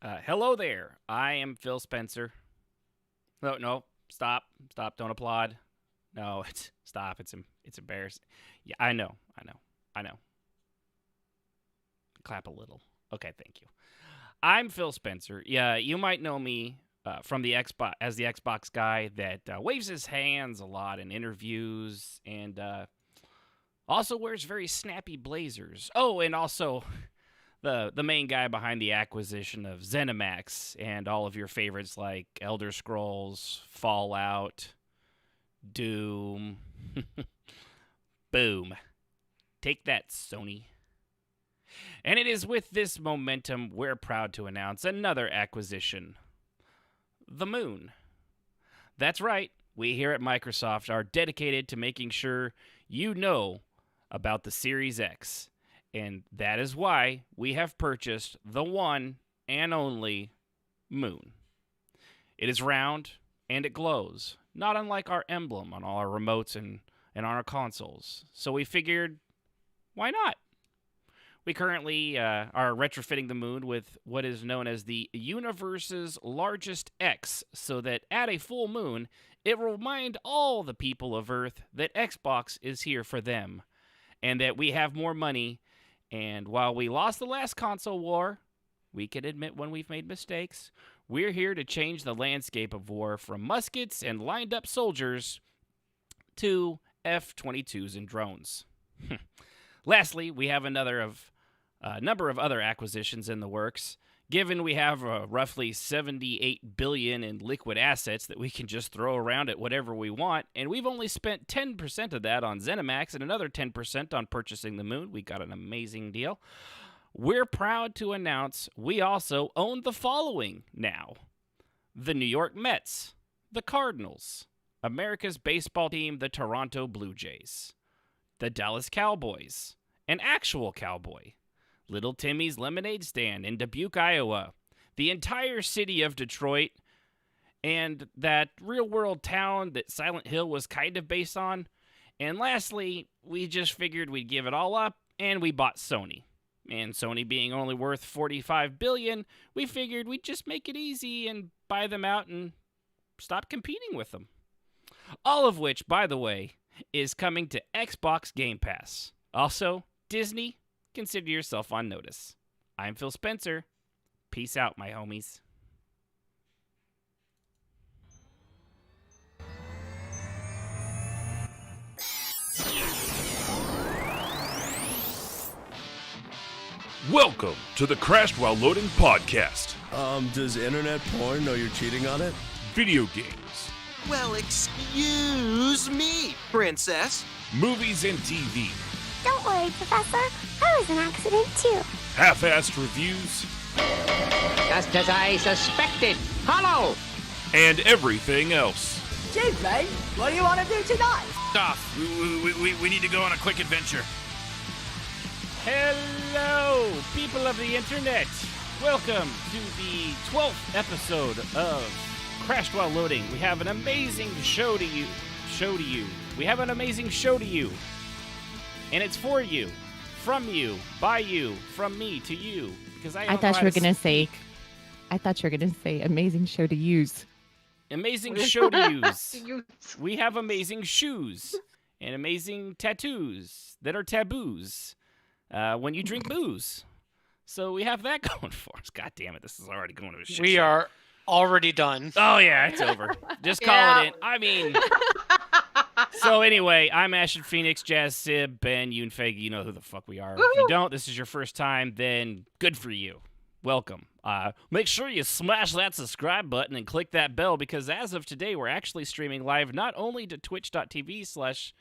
Hello there. I am Phil Spencer. No, stop, don't applaud. No, stop. It's embarrassing. Yeah, I know. Clap a little. Okay, thank you. I'm Phil Spencer. Yeah, you might know me from the Xbox as the Xbox guy that waves his hands a lot in interviews and also wears very snappy blazers. Oh, and also the main guy behind the acquisition of ZeniMax and all of your favorites like Elder Scrolls, Fallout, Doom. Boom. Take that, Sony. And it is with this momentum we're proud to announce another acquisition. The Moon. That's right, we here at Microsoft are dedicated to making sure you know about the Series X. And that is why we have purchased the one and only Moon. It is round and it glows, not unlike our emblem on all our remotes and on our consoles. So we figured, why not? We currently are retrofitting the Moon with what is known as the universe's largest X, so that at a full moon, it will remind all the people of Earth that Xbox is here for them, and that we have more money. And while we lost the last console war, we can admit when we've made mistakes. We're here to change the landscape of war from muskets and lined up soldiers to F-22s and drones. Lastly, we have a number of other acquisitions in the works. Given we have roughly $78 billion in liquid assets that we can just throw around at whatever we want, and we've only spent 10% of that on ZeniMax and another 10% on purchasing the Moon, we got an amazing deal. We're proud to announce we also own the following now: the New York Mets, the Cardinals, America's baseball team, the Toronto Blue Jays, the Dallas Cowboys, an actual cowboy, Little Timmy's Lemonade Stand in Dubuque, Iowa, the entire city of Detroit, and that real-world town that Silent Hill was kind of based on. And lastly, we just figured we'd give it all up, and we bought Sony. And Sony being only worth $45 billion, we figured we'd just make it easy and buy them out and stop competing with them. All of which, by the way, is coming to Xbox Game Pass. Also, Disney, consider yourself on notice. I'm Phil Spencer. Peace out, my homies. Welcome to the Crashed While Loading podcast. Does internet porn know you're cheating on it? Video games, Well, excuse me, princess. movies and TV, Don't worry, Professor. I was an accident, too. half-assed reviews, Just as I suspected. Hollow! and everything else. Gee, mate, what do you want to do tonight? Off. We need to go on a quick adventure. Hello, people of the internet. Welcome to the 12th episode of Crashed While Loading. We have an amazing show to you. We have an amazing show to you. And it's for you, from you, by you, from me to you. Because I thought you were gonna say amazing show to use. amazing show to use. We have amazing shoes and amazing tattoos that are taboos when you drink booze. So we have that going for us. God damn it, this is already going to a shit We show. are already done. Oh, yeah, it's over. Just call it in. I mean... So anyway, I'm Ashton Phoenix, Jazz Sib, Ben, Yoonfeg. You know who the fuck we are. If you don't, this is your first time, then good for you. Welcome. Make sure you smash that subscribe button and click that bell, because as of today, we're actually streaming live not only to twitch.tv/Crash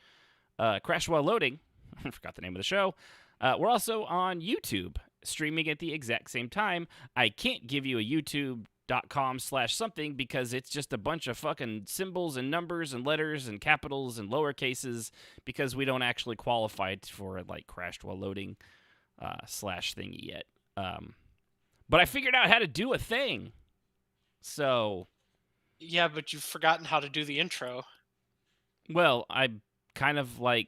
While Loading. I forgot the name of the show. We're also on YouTube, streaming at the exact same time. I can't give you a youtube.com/something because it's just a bunch of fucking symbols and numbers and letters and capitals and lower cases, because we don't actually qualify for like Crashed While Loading slash thingy yet. But I figured out how to do a thing. So, Yeah, but you've forgotten how to do the intro. well, I kind of like,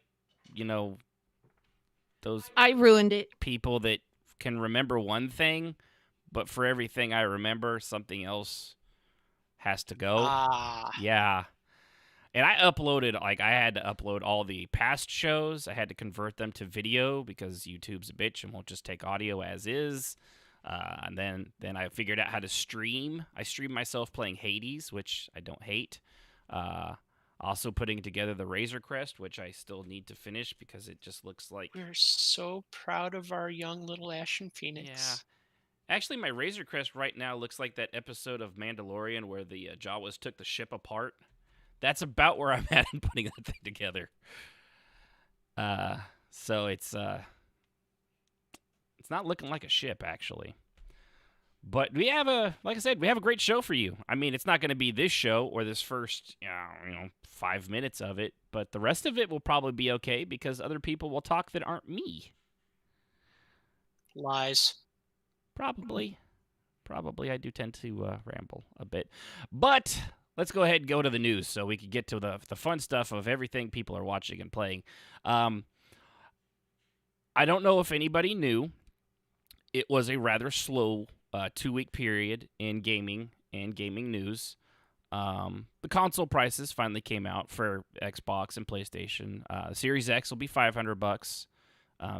those I ruined it. people that can remember one thing but for everything I remember, something else has to go. Ah. Yeah. And I had to upload all the past shows. I had to convert them to video because YouTube's a bitch and won't just take audio as is. And then I figured out how to stream. I streamed myself playing Hades, which I don't hate. Also putting together the Razor Crest, which I still need to finish because it just looks like... We're so proud of our young little Ashen Phoenix. Yeah. Actually, my Razor Crest right now looks like that episode of Mandalorian where the Jawas took the ship apart. That's about where I'm at in putting that thing together. So it's not looking like a ship, actually. But we have like I said, we have a great show for you. I mean, it's not going to be this show or this first, 5 minutes of it, but the rest of it will probably be okay because other people will talk that aren't me. Lies. Probably, I do tend to ramble a bit, but let's go ahead and go to the news so we can get to the fun stuff of everything people are watching and playing. I don't know if anybody knew, it was a rather slow 2-week period in gaming and gaming news. The console prices finally came out for Xbox and PlayStation. Series X will be $500.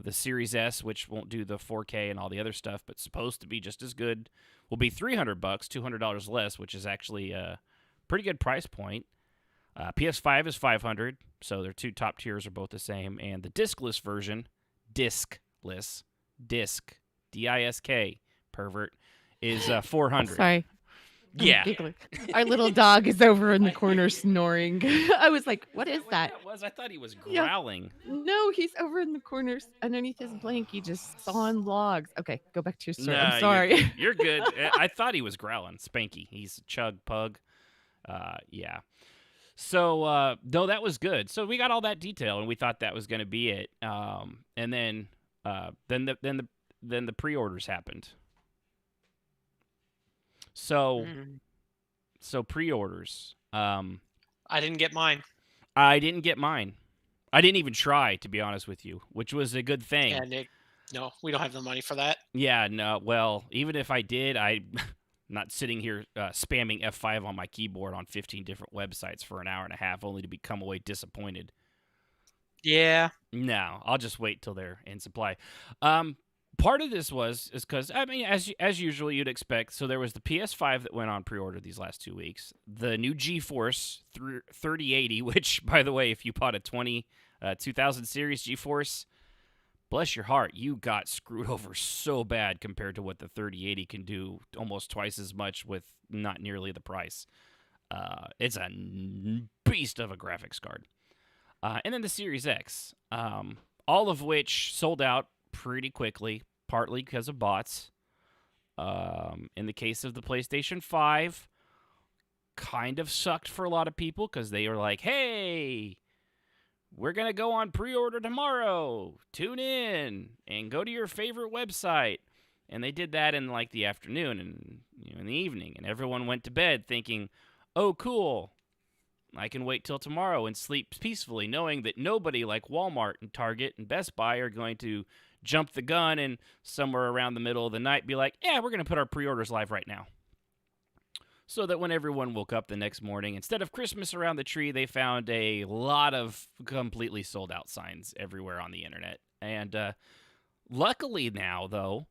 The Series S, which won't do the 4K and all the other stuff, but supposed to be just as good, will be $300, $200 less, which is actually a pretty good price point. PS5 is $500, so their two top tiers are both the same. And the discless version, disc, D-I-S-K, pervert, is $400. Sorry. Yeah. Our little dog is over in the corner snoring. I was like, what is that? I thought he was growling. Yeah. No, he's over in the corners underneath his blankie just sawing logs. Okay, go back to your story. I'm sorry. You're good. I thought he was growling. Spanky. He's a chug pug. Yeah. So, no, that was good. So we got all that detail, and we thought that was going to be it. And then the pre-orders happened. So pre-orders. I didn't get mine. I didn't get mine. I didn't even try, to be honest with you, which was a good thing. Yeah, Nick. No, we don't have the money for that. Yeah, no. Well, even if I did, I'm not sitting here spamming F5 on my keyboard on 15 different websites for an hour and a half, only to come away disappointed. Yeah. No, I'll just wait till they're in supply. Part of this is because, I mean, as usual, you'd expect. So there was the PS5 that went on pre-order these last 2 weeks. The new GeForce 3080, which, by the way, if you bought a 2000 series GeForce, bless your heart, you got screwed over so bad compared to what the 3080 can do, almost twice as much with not nearly the price. It's a beast of a graphics card. And then the Series X, all of which sold out pretty quickly, partly because of bots. In the case of the PlayStation 5, kind of sucked for a lot of people because they were like, hey, we're going to go on pre-order tomorrow. Tune in and go to your favorite website. And they did that in like the afternoon and in the evening. And everyone went to bed thinking, oh, cool, I can wait till tomorrow and sleep peacefully, knowing that nobody like Walmart and Target and Best Buy are going to jump the gun and somewhere around the middle of the night be like, yeah, we're going to put our pre-orders live right now. So that when everyone woke up the next morning, instead of Christmas around the tree, they found a lot of completely sold out signs everywhere on the internet. And luckily now, though,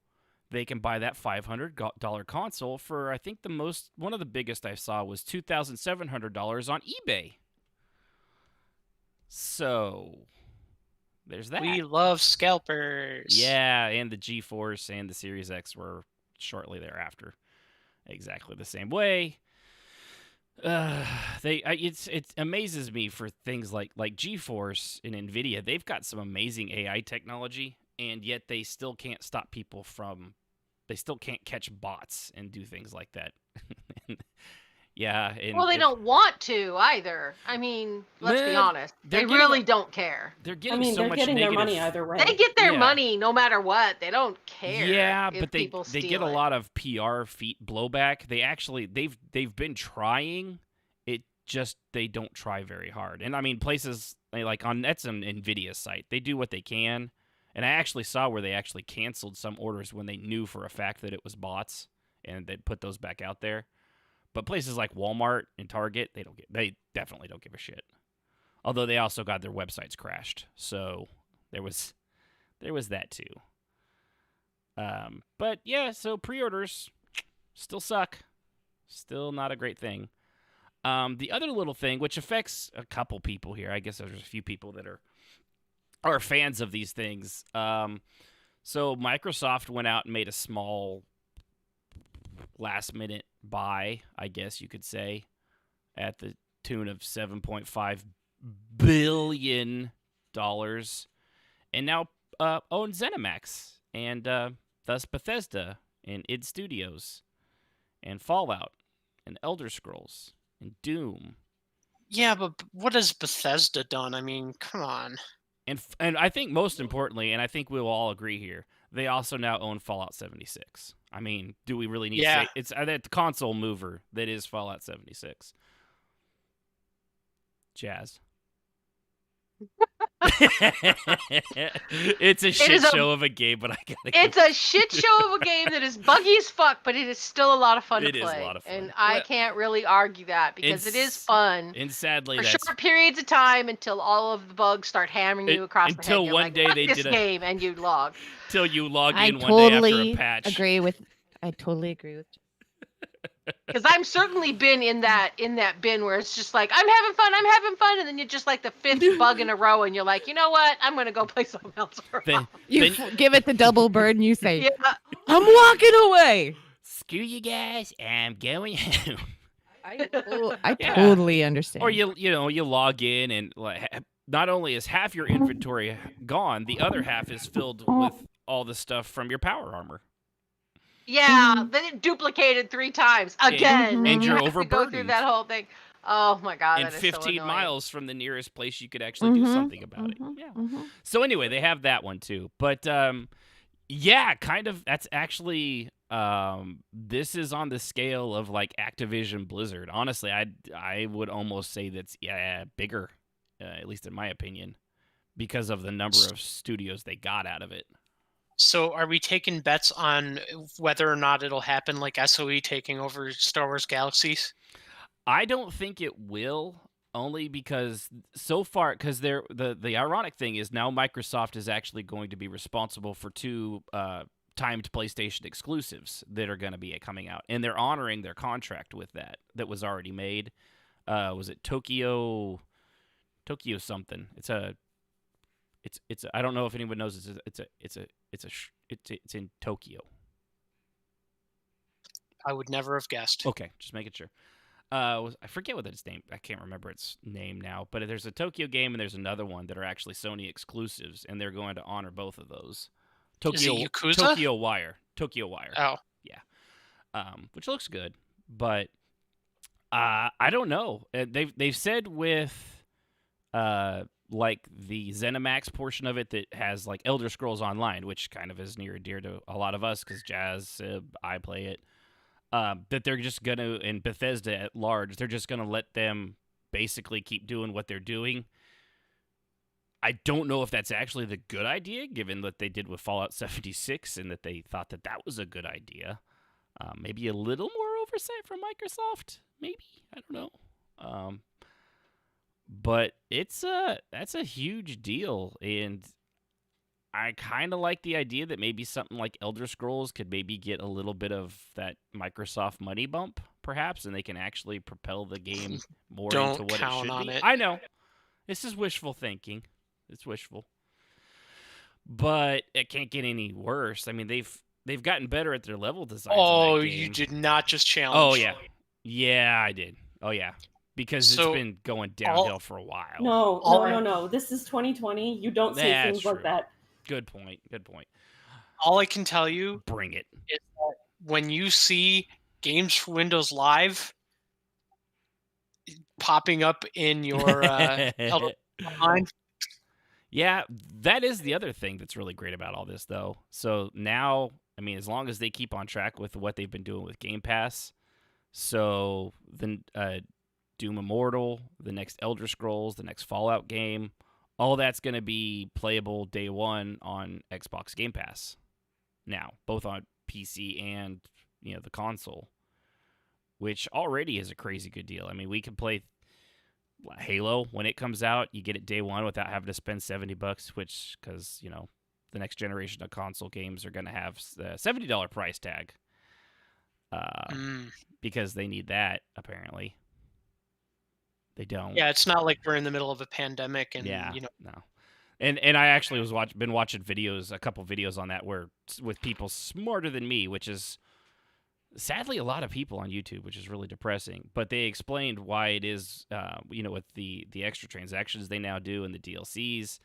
they can buy that $500 console for, I think one of the biggest I saw was $2,700 on eBay. So there's that. We love scalpers. Yeah, and the GeForce and the Series X were shortly thereafter. Exactly the same way. It amazes me for things like GeForce and NVIDIA. They've got some amazing AI technology, and yet they still can't stop people from. They still can't catch bots and do things like that. Yeah. Well, they don't want to either. I mean, let's be honest. They really don't care. They're getting so much negative. Their money either way. They get their money no matter what. They don't care. Yeah, but they get a lot of PR blowback. They've been trying. It just they don't try very hard. And I mean, places like on that's an NVIDIA site. They do what they can. And I actually saw where they actually canceled some orders when they knew for a fact that it was bots, and they'd put those back out there. But places like Walmart and Target, they definitely don't give a shit. Although they also got their websites crashed, so there was that too. But yeah, so pre-orders still suck. Still not a great thing. The other little thing, which affects a couple people here, I guess there's a few people that are fans of these things. So Microsoft went out and made a small last-minute buy, I guess you could say, at the tune of $7.5 billion, and now owns ZeniMax, and thus Bethesda, and id Studios, and Fallout, and Elder Scrolls, and Doom. Yeah, but what has Bethesda done? I mean, come on. And I think most importantly, and I think we will all agree here, they also now own Fallout 76. I mean, do we really need to say it's the console mover that is Fallout 76? Jazz. It's a shit show of a game, but I gotta. It's a shit show of a game that is buggy as fuck, but it is still a lot of fun to play. It is a lot of fun, and I can't really argue that because it is fun. And sadly, for that's short periods of time until all of the bugs start hammering you across the head. Until one like, day fuck they this did a game, and you log. Till you log in one totally day after a patch. I totally agree with. Because I'm certainly been in that bin where it's just like I'm having fun, and then you're just like the fifth bug in a row, and you're like, you know what? I'm gonna go play something else for a while. You give it the double bird, and you say, Yeah. "I'm walking away." Screw you guys, I'm going home. I totally understand. Or you log in and not only is half your inventory gone, the other half is filled with all the stuff from your power armor. Yeah, then it duplicated 3 times again, and you're you have to go through that whole thing. Oh my god, and that is 15 so miles from the nearest place you could actually do something about it. Yeah. So anyway, they have that one too. But yeah, kind of. That's actually this is on the scale of like Activision Blizzard. Honestly, I would almost say that's bigger, at least in my opinion, because of the number of studios they got out of it. So are we taking bets on whether or not it'll happen, like SOE taking over Star Wars Galaxies? I don't think it will, only because so far, because the ironic thing is now Microsoft is actually going to be responsible for 2 timed PlayStation exclusives that are going to be coming out, and they're honoring their contract with that was already made. Was it Tokyo something? It's I don't know if anyone knows it's in Tokyo. I would never have guessed. Okay, just making sure. I forget what its name. I can't remember its name now. But there's a Tokyo game and there's another one that are actually Sony exclusives, and they're going to honor both of those. Is it Yakuza? Tokyo Wire. Oh, yeah. Which looks good, but I don't know. They've said with like the ZeniMax portion of it that has like Elder Scrolls Online, which kind of is near and dear to a lot of us because Jazz, I play it. That they're just going to, and Bethesda at large, they're just going to let them basically keep doing what they're doing. I don't know if that's actually the good idea, given what they did with Fallout 76 and that they thought that was a good idea. Maybe a little more oversight from Microsoft, maybe. I don't know. But that's a huge deal, and I kind of like the idea that maybe something like Elder Scrolls could maybe get a little bit of that Microsoft money bump, perhaps, and they can actually propel the game more into what it should be. I know. This is wishful thinking. It's wishful. But it can't get any worse. I mean, they've gotten better at their level design. Oh, you did not just challenge. Oh, yeah. Yeah, I did. Oh, yeah. Because it's been going downhill for a while. No. This is 2020. You don't say things like that. Good point. All I can tell you, bring it, is that when you see Games for Windows Live popping up in your online. Yeah, that is the other thing that's really great about all this, though. So now, I mean, as long as they keep on track with what they've been doing with Game Pass, so then Doom Immortal, the next Elder Scrolls, the next Fallout game, all that's going to be playable day one on Xbox Game Pass now, both on PC and the console, which already is a crazy good deal. I mean, we can play Halo when it comes out. You get it day one without having to spend $70, which because the next generation of console games are going to have the $70 price tag because they need that apparently. They don't. Yeah, it's not like we're in the middle of a pandemic and no. And I actually been watching videos, a couple videos on that where with people smarter than me, which is sadly a lot of people on YouTube, which is really depressing. But they explained why it is, with the extra transactions they now do and the DLCs,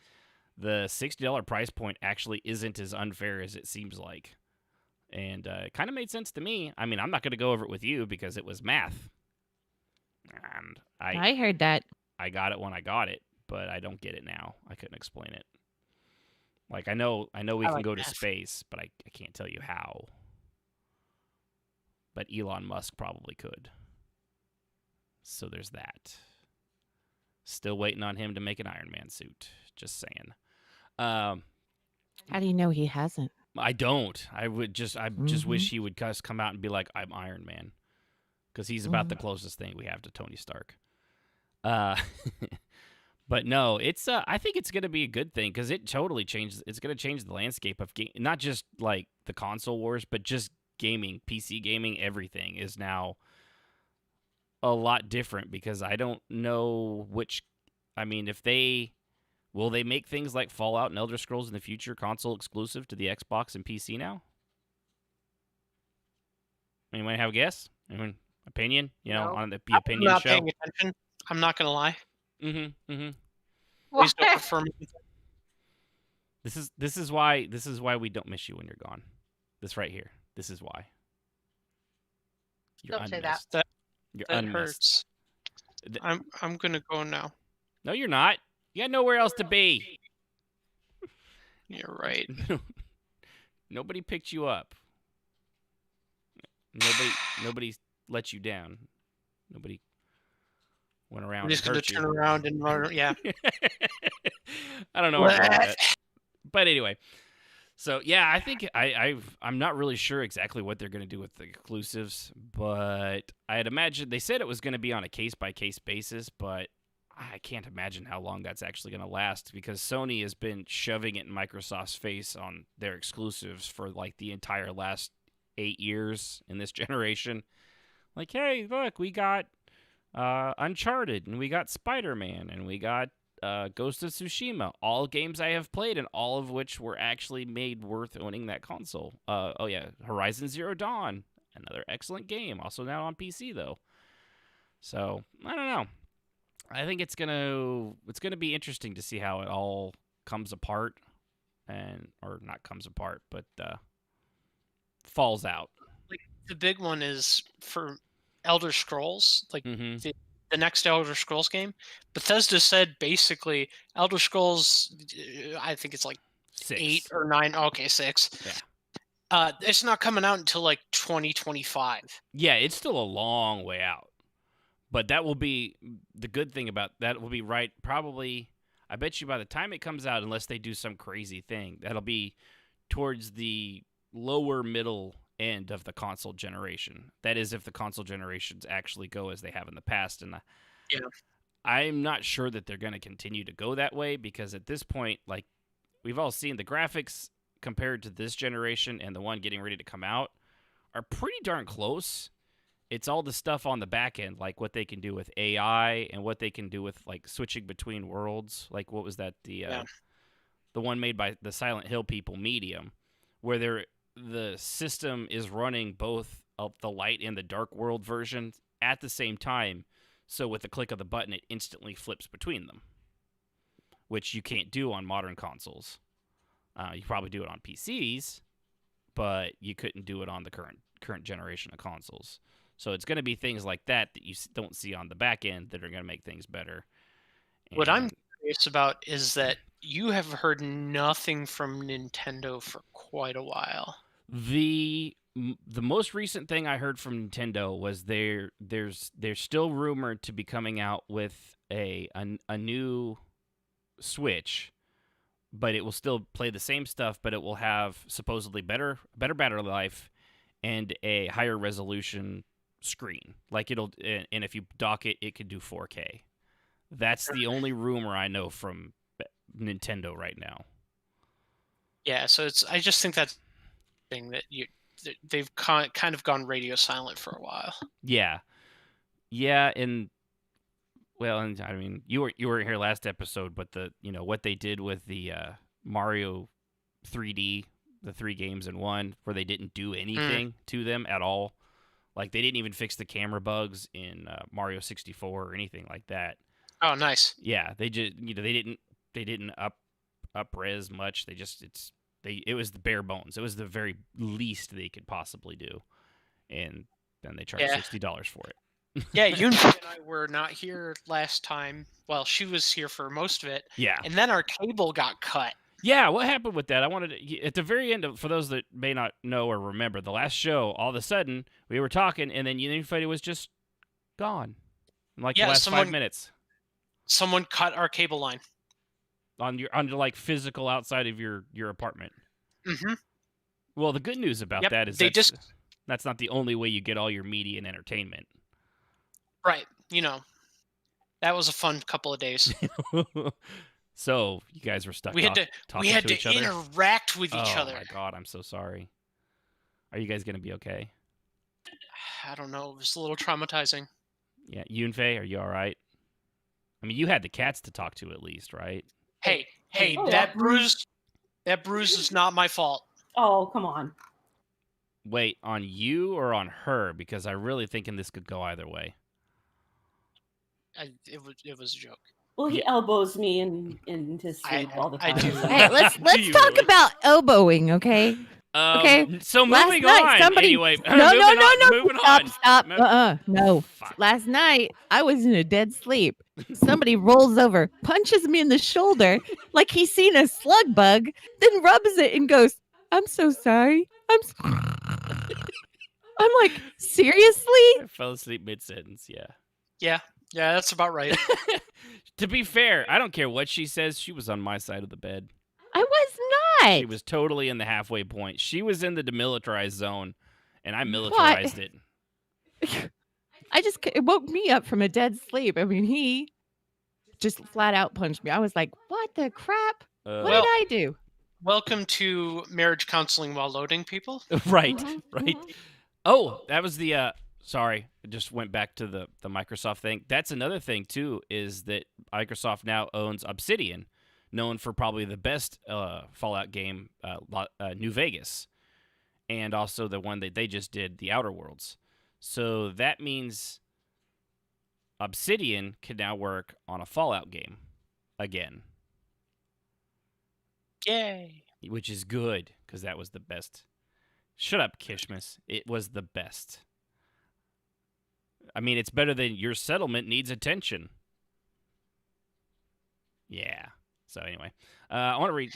the $60 price point actually isn't as unfair as it seems like. And it kind of made sense to me. I mean, I'm not going to go over it with you because it was math. And I heard that. I got it when I got it, but I don't get it now. I couldn't explain it. Like, I know we can go to space, but I can't tell you how. But Elon Musk probably could. So there's that. Still waiting on him to make an Iron Man suit. Just saying. How do you know he hasn't? I don't. I just wish he would just come out and be like, I'm Iron Man. Because he's about the closest thing we have to Tony Stark. But no, it's I think it's going to be a good thing because it totally changes. It's going to change the landscape of game, not just like the console wars, but just gaming, PC gaming. Everything is now a lot different because I don't know which. I mean, will they make things like Fallout and Elder Scrolls in the future console exclusive to the Xbox and PC now? Anyone have a guess? Anyone? Opinion, on the opinion I'm not show. paying attention. I'm not gonna lie. What? Please don't refer me. This is why we don't miss you when you're gone. This right here. This is why. You're Don't say unmissed. that. You're That unmissed. hurts. I'm gonna go now. No, you're not. You got nowhere else to be. You're right. Nobody picked you up. Nobody let you down. Nobody went around. I'm just and gonna hurt you. turn around and run. Yeah. I don't know what that. But anyway, so yeah, I think I'm not really sure exactly what they're gonna do with the exclusives, but I'd imagine they said it was gonna be on a case by case basis, but I can't imagine how long that's actually gonna last because Sony has been shoving it in Microsoft's face on their exclusives for like the entire last 8 years in this generation. Like, hey, look, we got Uncharted, and we got Spider-Man, and we got Ghost of Tsushima. All games I have played, and all of which were actually made worth owning that console. Horizon Zero Dawn, another excellent game, also now on PC though. So I don't know. I think it's gonna be interesting to see how it all comes apart, or not comes apart, but falls out. Like the big one is for Elder Scrolls, like Mm-hmm. the next Elder Scrolls game. Bethesda said basically Elder Scrolls, I think it's like 6. 8 or 9. Okay, 6. Yeah. It's not coming out until like 2025. Yeah, it's still a long way out. But that will be the good thing about that will be right probably. I bet you by the time it comes out, unless they do some crazy thing, that'll be towards the lower middle end of the console generation. That is, if the console generations actually go as they have in the past. And I'm not sure that they're going to continue to go that way because at this point, like we've all seen, the graphics compared to this generation and the one getting ready to come out are pretty darn close. It's all the stuff on the back end, like what they can do with AI and what they can do with like switching between worlds. Like what was that? The one made by the Silent Hill people, Medium, where the system is running both the light and the dark world version at the same time. So with the click of the button, it instantly flips between them, which you can't do on modern consoles. You probably do it on PCs, but you couldn't do it on the current generation of consoles. So it's going to be things like that you don't see on the back end that are going to make things better. What I'm curious about is that you have heard nothing from Nintendo for quite a while. The most recent thing I heard from Nintendo was they're still rumored to be coming out with a new Switch, but it will still play the same stuff, but it will have supposedly better battery life and a higher resolution screen. Like and if you dock it, it could do 4K. That's the only rumor I know from Nintendo right now. Yeah, so I just think that's the thing that they've kind of gone radio silent for a while. Yeah, and I mean, you were here last episode, but what they did with the Mario 3D, the 3 games in one, where they didn't do anything to them at all. Like they didn't even fix the camera bugs in Mario 64 or anything like that. Oh, nice. Yeah, they just they didn't up res much. It was the bare bones. It was the very least they could possibly do, and then they charged $60 for it. Yeah, Yunfi and I were not here last time. Well, she was here for most of it. Yeah. And then our cable got cut. Yeah, what happened with that? I wanted to, at the very end for those that may not know or remember, the last show, all of a sudden, we were talking, and then Yunfi was just gone. In the last 5 minutes. Someone cut our cable line. On your physical outside of your apartment. Mm-hmm. Well, the good news about that is that's not the only way you get all your media and entertainment. Right. That was a fun couple of days. So you guys were stuck. We had to each other? interact with each other. Oh my god, I'm so sorry. Are you guys gonna be okay? I don't know. It was a little traumatizing. Yeah, Yunfei, are you all right? I mean, you had the cats to talk to at least, right? Hey, that bruise is not my fault. Oh, come on. Wait, on you or on her? Because I'm really thinking this could go either way. It was a joke. Well, he elbows me into sleep all the time. Hey, let's talk about elbowing, okay? Okay. So moving on. Anyway, moving on. Stop. No. Fuck. Last night I was in a dead sleep. Somebody rolls over, punches me in the shoulder like he's seen a slug bug, then rubs it and goes, "I'm so sorry. I'm like, seriously? I fell asleep mid-sentence, yeah. Yeah, that's about right. To be fair, I don't care what she says. She was on my side of the bed. I was not. She was totally in the halfway point. She was in the demilitarized zone, and I militarized it. It woke me up from a dead sleep. I mean, he just flat out punched me. I was like, what the crap? What did I do? Welcome to marriage counseling while loading, people. Right. Oh, that was the... Sorry, I just went back to the Microsoft thing. That's another thing, too, is that Microsoft now owns Obsidian, known for probably the best Fallout game, New Vegas, and also the one that they just did, The Outer Worlds. So that means Obsidian can now work on a Fallout game again. Yay. Which is good, because that was the best. Shut up, Kishmas. It was the best. I mean, it's better than your settlement needs attention. Yeah. So anyway, I want to read.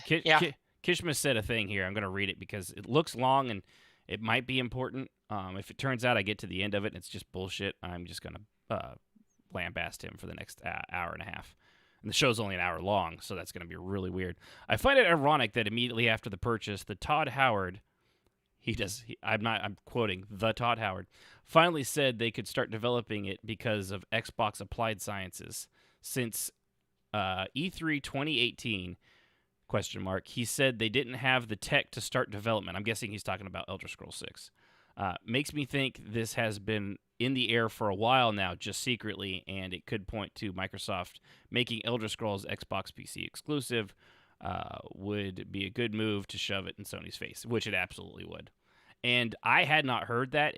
Kishma said a thing here. I'm going to read it because it looks long and it might be important. If it turns out I get to the end of it and it's just bullshit, I'm just going to lambast him for the next hour and a half. And the show's only an hour long, so that's going to be really weird. I find it ironic that immediately after the purchase, the Todd Howard, I'm quoting, the Todd Howard, finally said they could start developing it because of Xbox Applied Sciences. Since E3 2018, ? He said they didn't have the tech to start development. I'm guessing he's talking about Elder Scrolls 6. Makes me think this has been in the air for a while now, just secretly, and it could point to Microsoft making Elder Scrolls Xbox PC exclusive. Would be a good move to shove it in Sony's face, which it absolutely would. And I had not heard that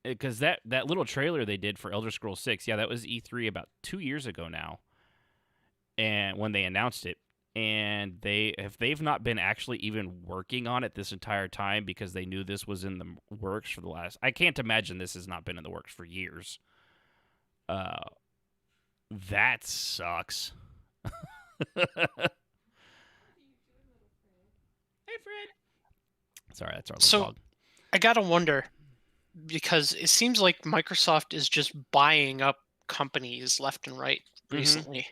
because that little trailer they did for Elder Scrolls 6, that was E3 about 2 years ago now, and when they announced it, and they've not been actually even working on it this entire time because they knew this was in the works for the last. I can't imagine this has not been in the works for years. That sucks. Hey, Fred. Sorry, that's our little dog. I gotta wonder, because it seems like Microsoft is just buying up companies left and right recently.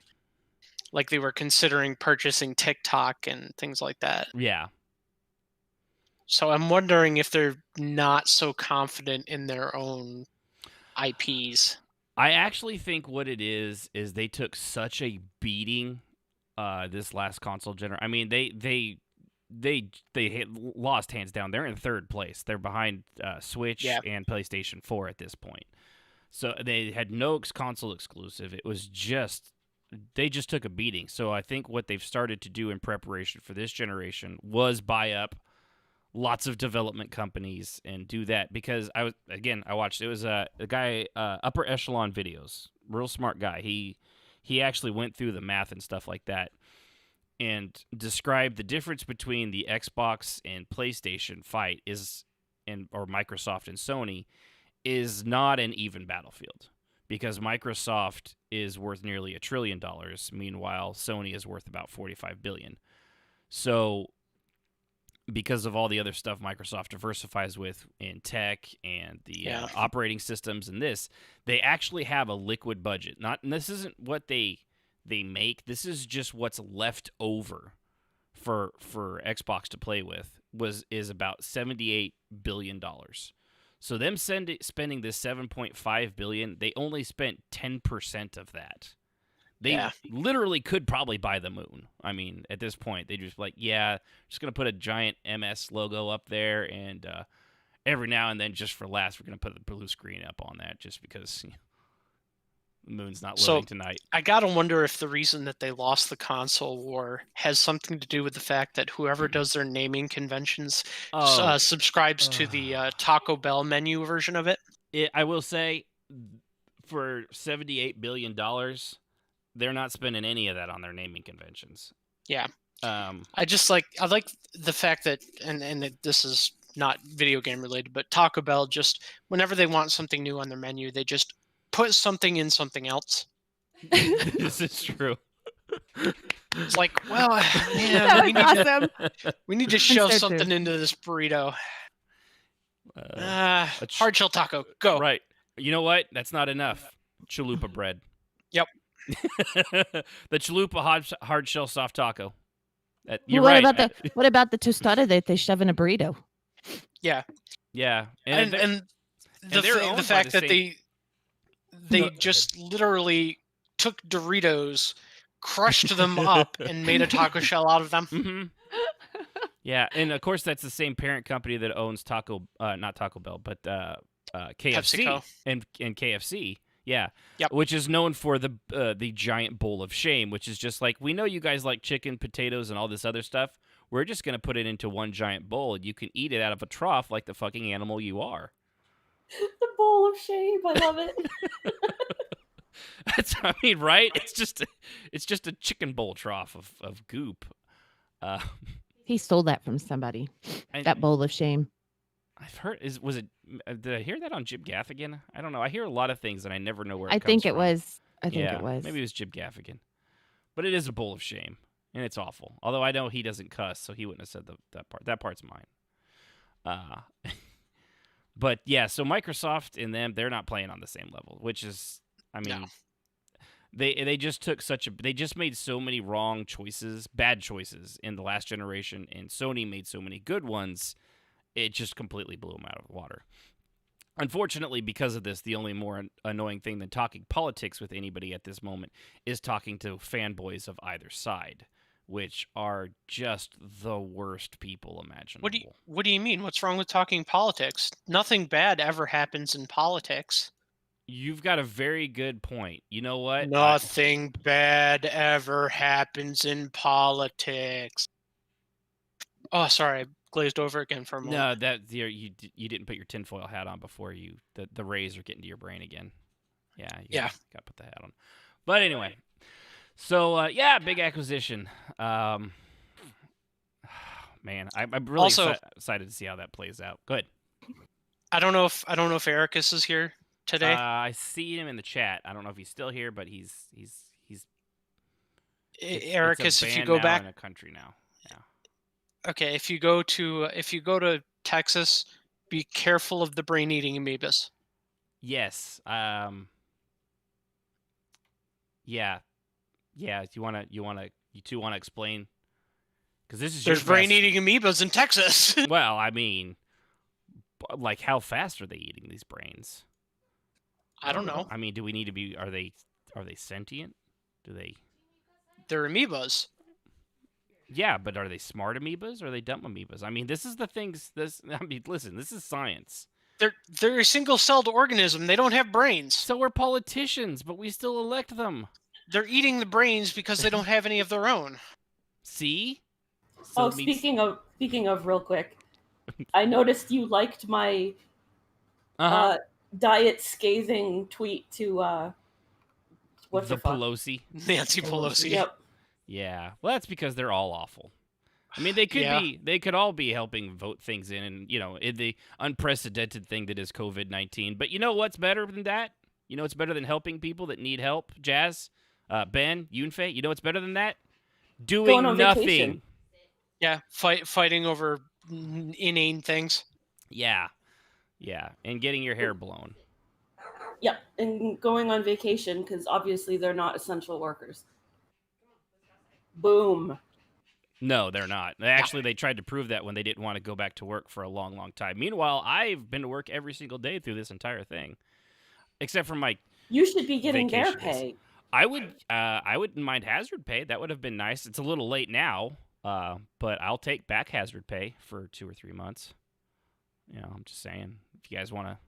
like they were considering purchasing TikTok and things like that. Yeah. So I'm wondering if they're not so confident in their own IPs. I actually think what it is they took such a beating this last console generation. I mean, they lost hands down. They're in third place. They're behind Switch and PlayStation 4 at this point. So they had no console exclusive. It was just they just took a beating. So I think what they've started to do in preparation for this generation was buy up lots of development companies and do that, because I watched, it was a guy, Upper Echelon Videos, real smart guy. He actually went through the math and stuff like that and described the difference between the Xbox and PlayStation fight or Microsoft and Sony is not an even battlefield, because Microsoft is worth nearly $1 trillion. Meanwhile, Sony is worth about $45 billion. So because of all the other stuff Microsoft diversifies with in tech and the operating systems and this, they actually have a liquid budget. And this isn't what they make. This is just what's left over for Xbox to play with is about $78 billion. So them spending this $7.5 billion, they only spent 10% of that. They literally could probably buy the moon. I mean, at this point, they just just going to put a giant MS logo up there, and every now and then, just for laughs, we're going to put the blue screen up on that, just because the moon's not loading tonight. I got to wonder if the reason that they lost the console war has something to do with the fact that whoever does their naming conventions subscribes to the Taco Bell menu version of it. I will say, for $78 billion, they're not spending any of that on their naming conventions. Yeah. I like the fact that, and this is not video game related, but Taco Bell, just whenever they want something new on their menu, they just put something in something else. This is true. It's like, well, yeah, we need to shove something into this burrito. Hard shell taco, go. Right. You know what? That's not enough. Chalupa bread. Yep. The chalupa hard shell soft taco. What about the tostada that they shove in a burrito? Yeah. Yeah. And the fact that they just literally took Doritos, crushed them up, and made a taco shell out of them. Mm-hmm. Yeah, and of course that's the same parent company that owns not Taco Bell, but KFC and KFC. Yeah. Yep. Which is known for the giant bowl of shame, which is just like, we know you guys like chicken, potatoes, and all this other stuff. We're just going to put it into one giant bowl, and you can eat it out of a trough like the fucking animal you are. The bowl of shame. I love it. Right? It's just a chicken bowl trough of goop. He stole that from somebody. That bowl of shame. I've heard. Did I hear that on Jib Gaffigan? I don't know. I hear a lot of things and I never know where. I think it was. Maybe it was Jib Gaffigan, but it is a bowl of shame and it's awful. Although I know he doesn't cuss, so he wouldn't have said that part. That part's mine. But yeah, so Microsoft and they're not playing on the same level, which is, no. They just took they just made so many bad choices in the last generation, and Sony made so many good ones. It just completely blew them out of the water. Unfortunately, because of this, the only more annoying thing than talking politics with anybody at this moment is talking to fanboys of either side, which are just the worst people imaginable. What do you mean? What's wrong with talking politics? Nothing bad ever happens in politics. You've got a very good point. You know what? Nothing bad ever happens in politics. Oh, sorry. I glazed over again for a moment. No, you didn't put your tinfoil hat on before the rays are getting to your brain again. Yeah. Got to put the hat on. But anyway, so big acquisition. Man, I'm really excited to see how that plays out. Good. I don't know if Ericus is here today. I see him in the chat. I don't know if he's still here, but he's Ericus. If you go back in a country now. Yeah. Okay, if you go to Texas, be careful of the brain-eating amoebas. Yes. Yeah. Yeah, you two wanna explain? Because this is There's your best. brain-eating amoebas in Texas. Well, I mean, like, how fast are they eating these brains? I don't know. I mean, do we need to be? Are they sentient? Do they? They're amoebas. Yeah, but are they smart amoebas or are they dumb amoebas? I mean, this is the things. Listen, this is science. They're a single-celled organism. They don't have brains. So we're politicians, but we still elect them. They're eating the brains because they don't have any of their own. See? So speaking of real quick, I noticed you liked my diet scathing tweet to what's the Pelosi, Nancy Pelosi. Yep. Yeah. Well, that's because they're all awful. I mean, they could all be helping vote things in, and in the unprecedented thing that is COVID-19. But you know what's better than that? You know what's better than helping people that need help? Jazz, Ben, Yunfei. You know what's better than that? Doing nothing. Vacation. Yeah, fighting over inane things. Yeah, and getting your hair blown. Yep, and going on vacation because obviously they're not essential workers. Boom. No, they're not. Actually, they tried to prove that when they didn't want to go back to work for a long, long time. Meanwhile, I've been to work every single day through this entire thing, except for my. You should be getting their pay. I wouldn't mind hazard pay. That would have been nice. It's a little late now, but I'll take back hazard pay for 2 or 3 months. I'm just saying. If you guys want to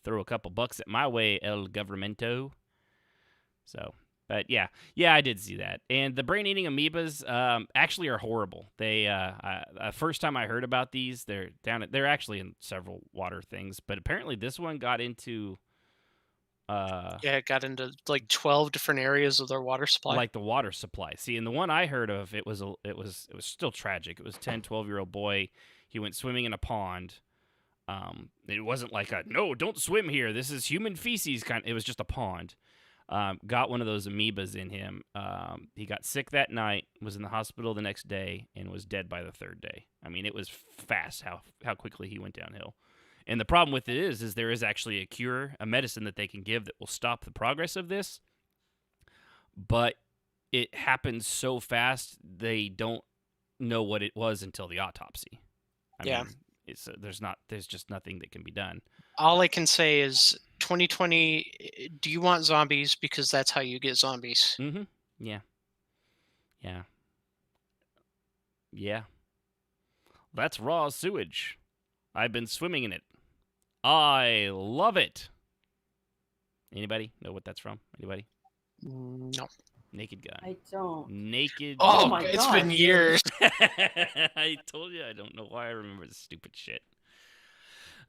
throw a couple bucks at my way, El Governmento. So. But yeah, I did see that. And the brain-eating amoebas actually are horrible. They first time I heard about these, they're actually in several water things, but apparently this one got into it got into like 12 different areas of their water supply. Like the water supply. See, and the one I heard of, it was still tragic. It was a 10, 12-year-old boy. He went swimming in a pond. It wasn't like no, don't swim here. This is human feces kind. It was just a pond. Got one of those amoebas in him. He got sick that night, was in the hospital the next day, and was dead by the third day. I mean, it was fast how quickly he went downhill. And the problem with it is there is actually a cure, a medicine that they can give that will stop the progress of this. But it happens so fast, they don't know what it was until the autopsy. I mean, there's just nothing that can be done. All I can say is 2020, do you want zombies? Because that's how you get zombies. Mm-hmm. Yeah. That's raw sewage. I've been swimming in it. I love it. Anybody know what that's from? Anybody? No. Naked Gun. I don't. Naked. Oh my God. It's been years. I told you I don't know why I remember this stupid shit.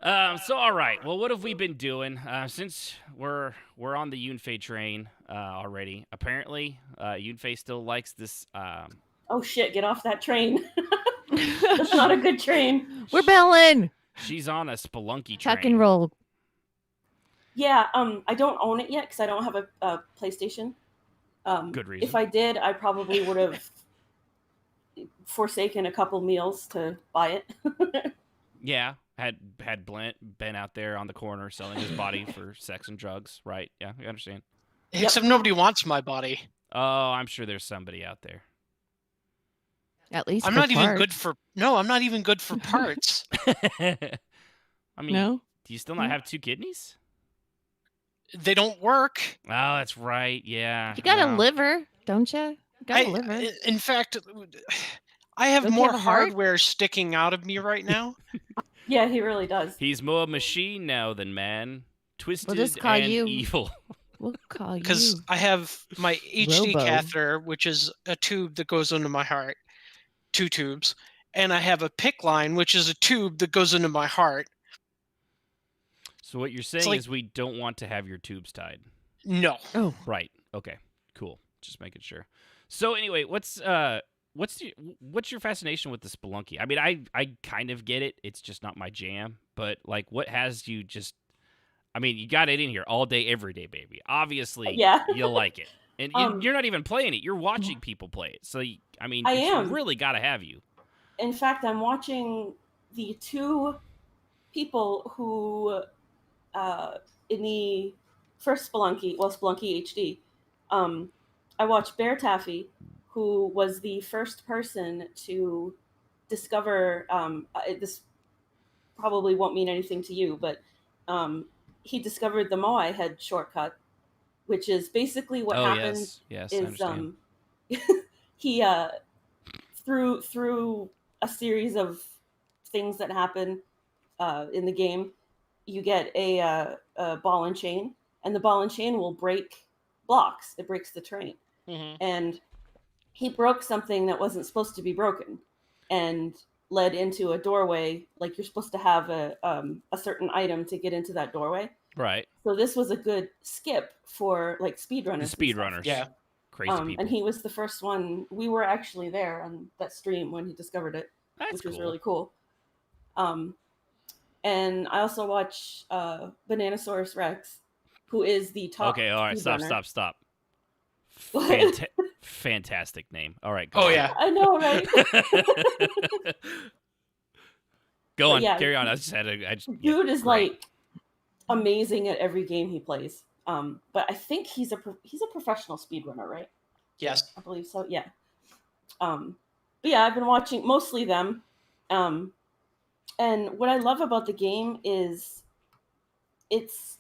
So all right. Well, what have we been doing since we're on the Yunfei train already? Apparently, Yunfei still likes this. Oh shit! Get off that train. That's not a good train. We're belling. She's on a Spelunky train. Tuck and roll. Yeah. I don't own it yet because I don't have a PlayStation. Good reason. If I did, I probably would have forsaken a couple meals to buy it. Yeah. Had been out there on the corner selling his body for sex and drugs, right? Yeah, I understand. Except nobody wants my body. Oh, I'm sure there's somebody out there. At least I'm not even good for. No, I'm not even good for parts. I mean, no? Do you still not have 2 kidneys? They don't work. Oh, that's right. Yeah. You got a liver, don't you? You got a liver. In fact, I have Don't you more have a heart? hardware sticking out of me right now. Yeah, he really does. He's more machine now than man. Twisted just call and you- evil. We'll call you. Because I have my HD Robo. catheter, which is a tube that goes into my heart, 2 tubes, and I have a PICC line, which is a tube that goes into my heart. So what you're saying is we don't want to have your tubes tied. No. Oh. Right. Okay. Cool. Just making sure. So anyway, what's your fascination with the Spelunky? I mean, I kind of get it. It's just not my jam. But like, what has you just? I mean, you got it in here all day, every day, baby. Obviously, Yeah. you like it, and you're not even playing it. You're watching people play it. So I mean, I it's am. really got to have you. In fact, I'm watching the 2 people who, in the first Spelunky, Spelunky HD, watch Bear Taffy, who was the first person to discover this probably won't mean anything to you, but he discovered the Moai head shortcut, which is basically what happened. Yes, I is understand. he through a series of things that happen in the game, you get a ball and chain, and the ball and chain will break blocks. It breaks the terrain, and he broke something that wasn't supposed to be broken, and led into a doorway. Like you're supposed to have a certain item to get into that doorway. Right. So this was a good skip for like speedrunners. Speedrunners. Yeah. Crazy people. And he was the first one. We were actually there on that stream when he discovered it, which was really cool. And I also watch Bananasaurus Rex, who is the top. Okay, all right, speedrunner. stop. Fantastic name. All right. Oh, yeah. I know, right? Go on, carry on. I just had Dude is like amazing at every game he plays. But I think he's a professional speedrunner, right? Yes, I believe so. Yeah. But yeah, I've been watching mostly them. And what I love about the game is it's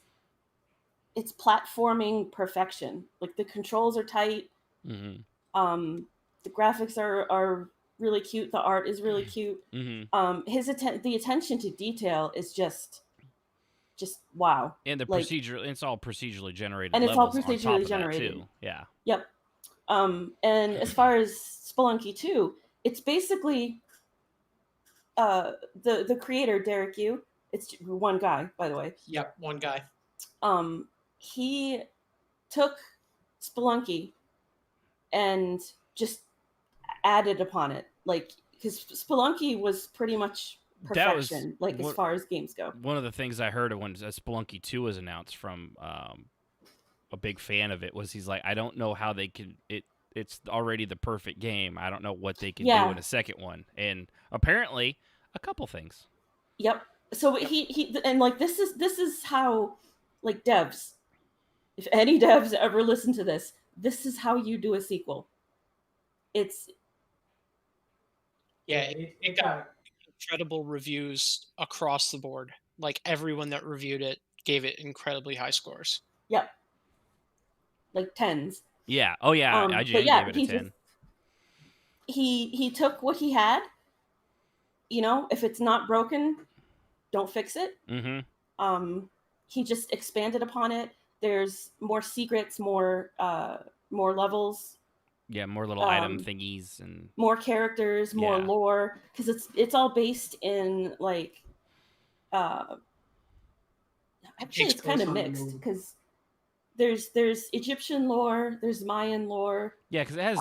platforming perfection. Like the controls are tight. Mm-hmm. The graphics are really cute. The art is really cute. Mm-hmm. The attention to detail is just wow. And it's all procedurally generated. And it's all levels procedurally on top generated. of that too. Yeah. Yep. And as far as Spelunky 2, it's basically the creator, Derek Yu. It's one guy, by the way. Yep, one guy. He took Spelunky and just added upon it, like because Spelunky was pretty much perfection, as far as games go. One of the things I heard when Spelunky 2 was announced from a big fan of it was he's like, I don't know how they can it's already the perfect game. I don't know what they can do in a second one. And apparently a couple things. Yep. So he and like this is how, like, devs, if any devs ever listen to this is how you do a sequel. It got incredible reviews across the board. Like everyone that reviewed it gave it incredibly high scores. Yep. Like 10s. Yeah. Oh yeah. IGN gave it a 10. He took what he had. You know, if it's not broken, don't fix it. Mm-hmm. He just expanded upon it. There's more secrets, more levels. Yeah, more little item thingies and more characters, more lore, because it's all based in like. Actually, it's kind of mixed because there's Egyptian lore, there's Mayan lore. Yeah, because it has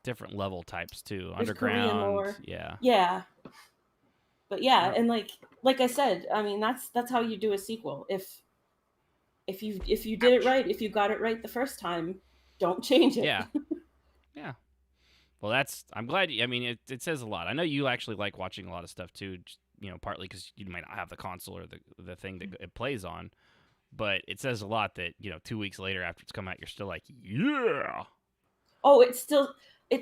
different level types too. Underground Korean lore. Yeah. Yeah. But yeah, and like I said, I mean that's how you do a sequel. If you did it right, if you got it right the first time, don't change it. Yeah. Yeah. Well, I'm glad. I mean, it says a lot. I know you actually like watching a lot of stuff too. You know, partly because you might not have the console or the thing that it plays on, but it says a lot that 2 weeks later after it's come out, you're still like, yeah. Oh, it's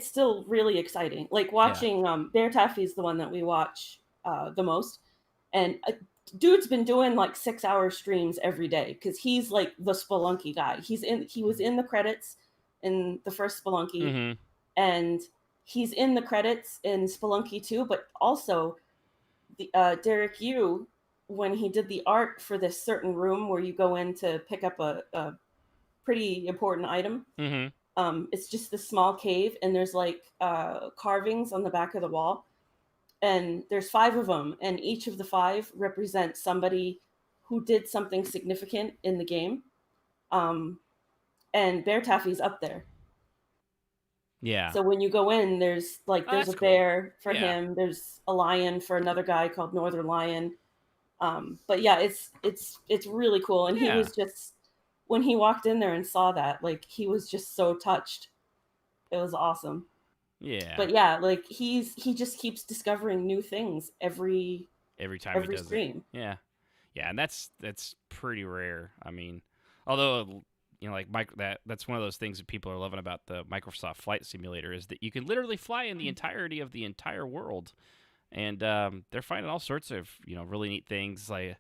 still really exciting. Like watching Bear Taffy is the one that we watch the most, and dude's been doing like 6-hour streams every day because he's like the Spelunky guy. He was in the credits in the first Spelunky, and he's in the credits in Spelunky 2, but also the Derek Yu, when he did the art for this certain room where you go in to pick up a pretty important item. It's just this small cave, and there's like carvings on the back of the wall, and there's 5 of them, and each of the 5 represents somebody who did something significant in the game. And Bear Taffy's up there. Yeah. So when you go in, there's a bear for him. There's a lion for another guy called Northern Lion. But yeah, it's really cool. And he was just, when he walked in there and saw that, like, he was just so touched. It was awesome. Yeah. But yeah, like he just keeps discovering new things every time he does stream. Yeah. Yeah, and that's pretty rare. I mean, although like that's one of those things that people are loving about the Microsoft Flight Simulator is that you can literally fly in the entirety of the entire world, and they're finding all sorts of really neat things. Like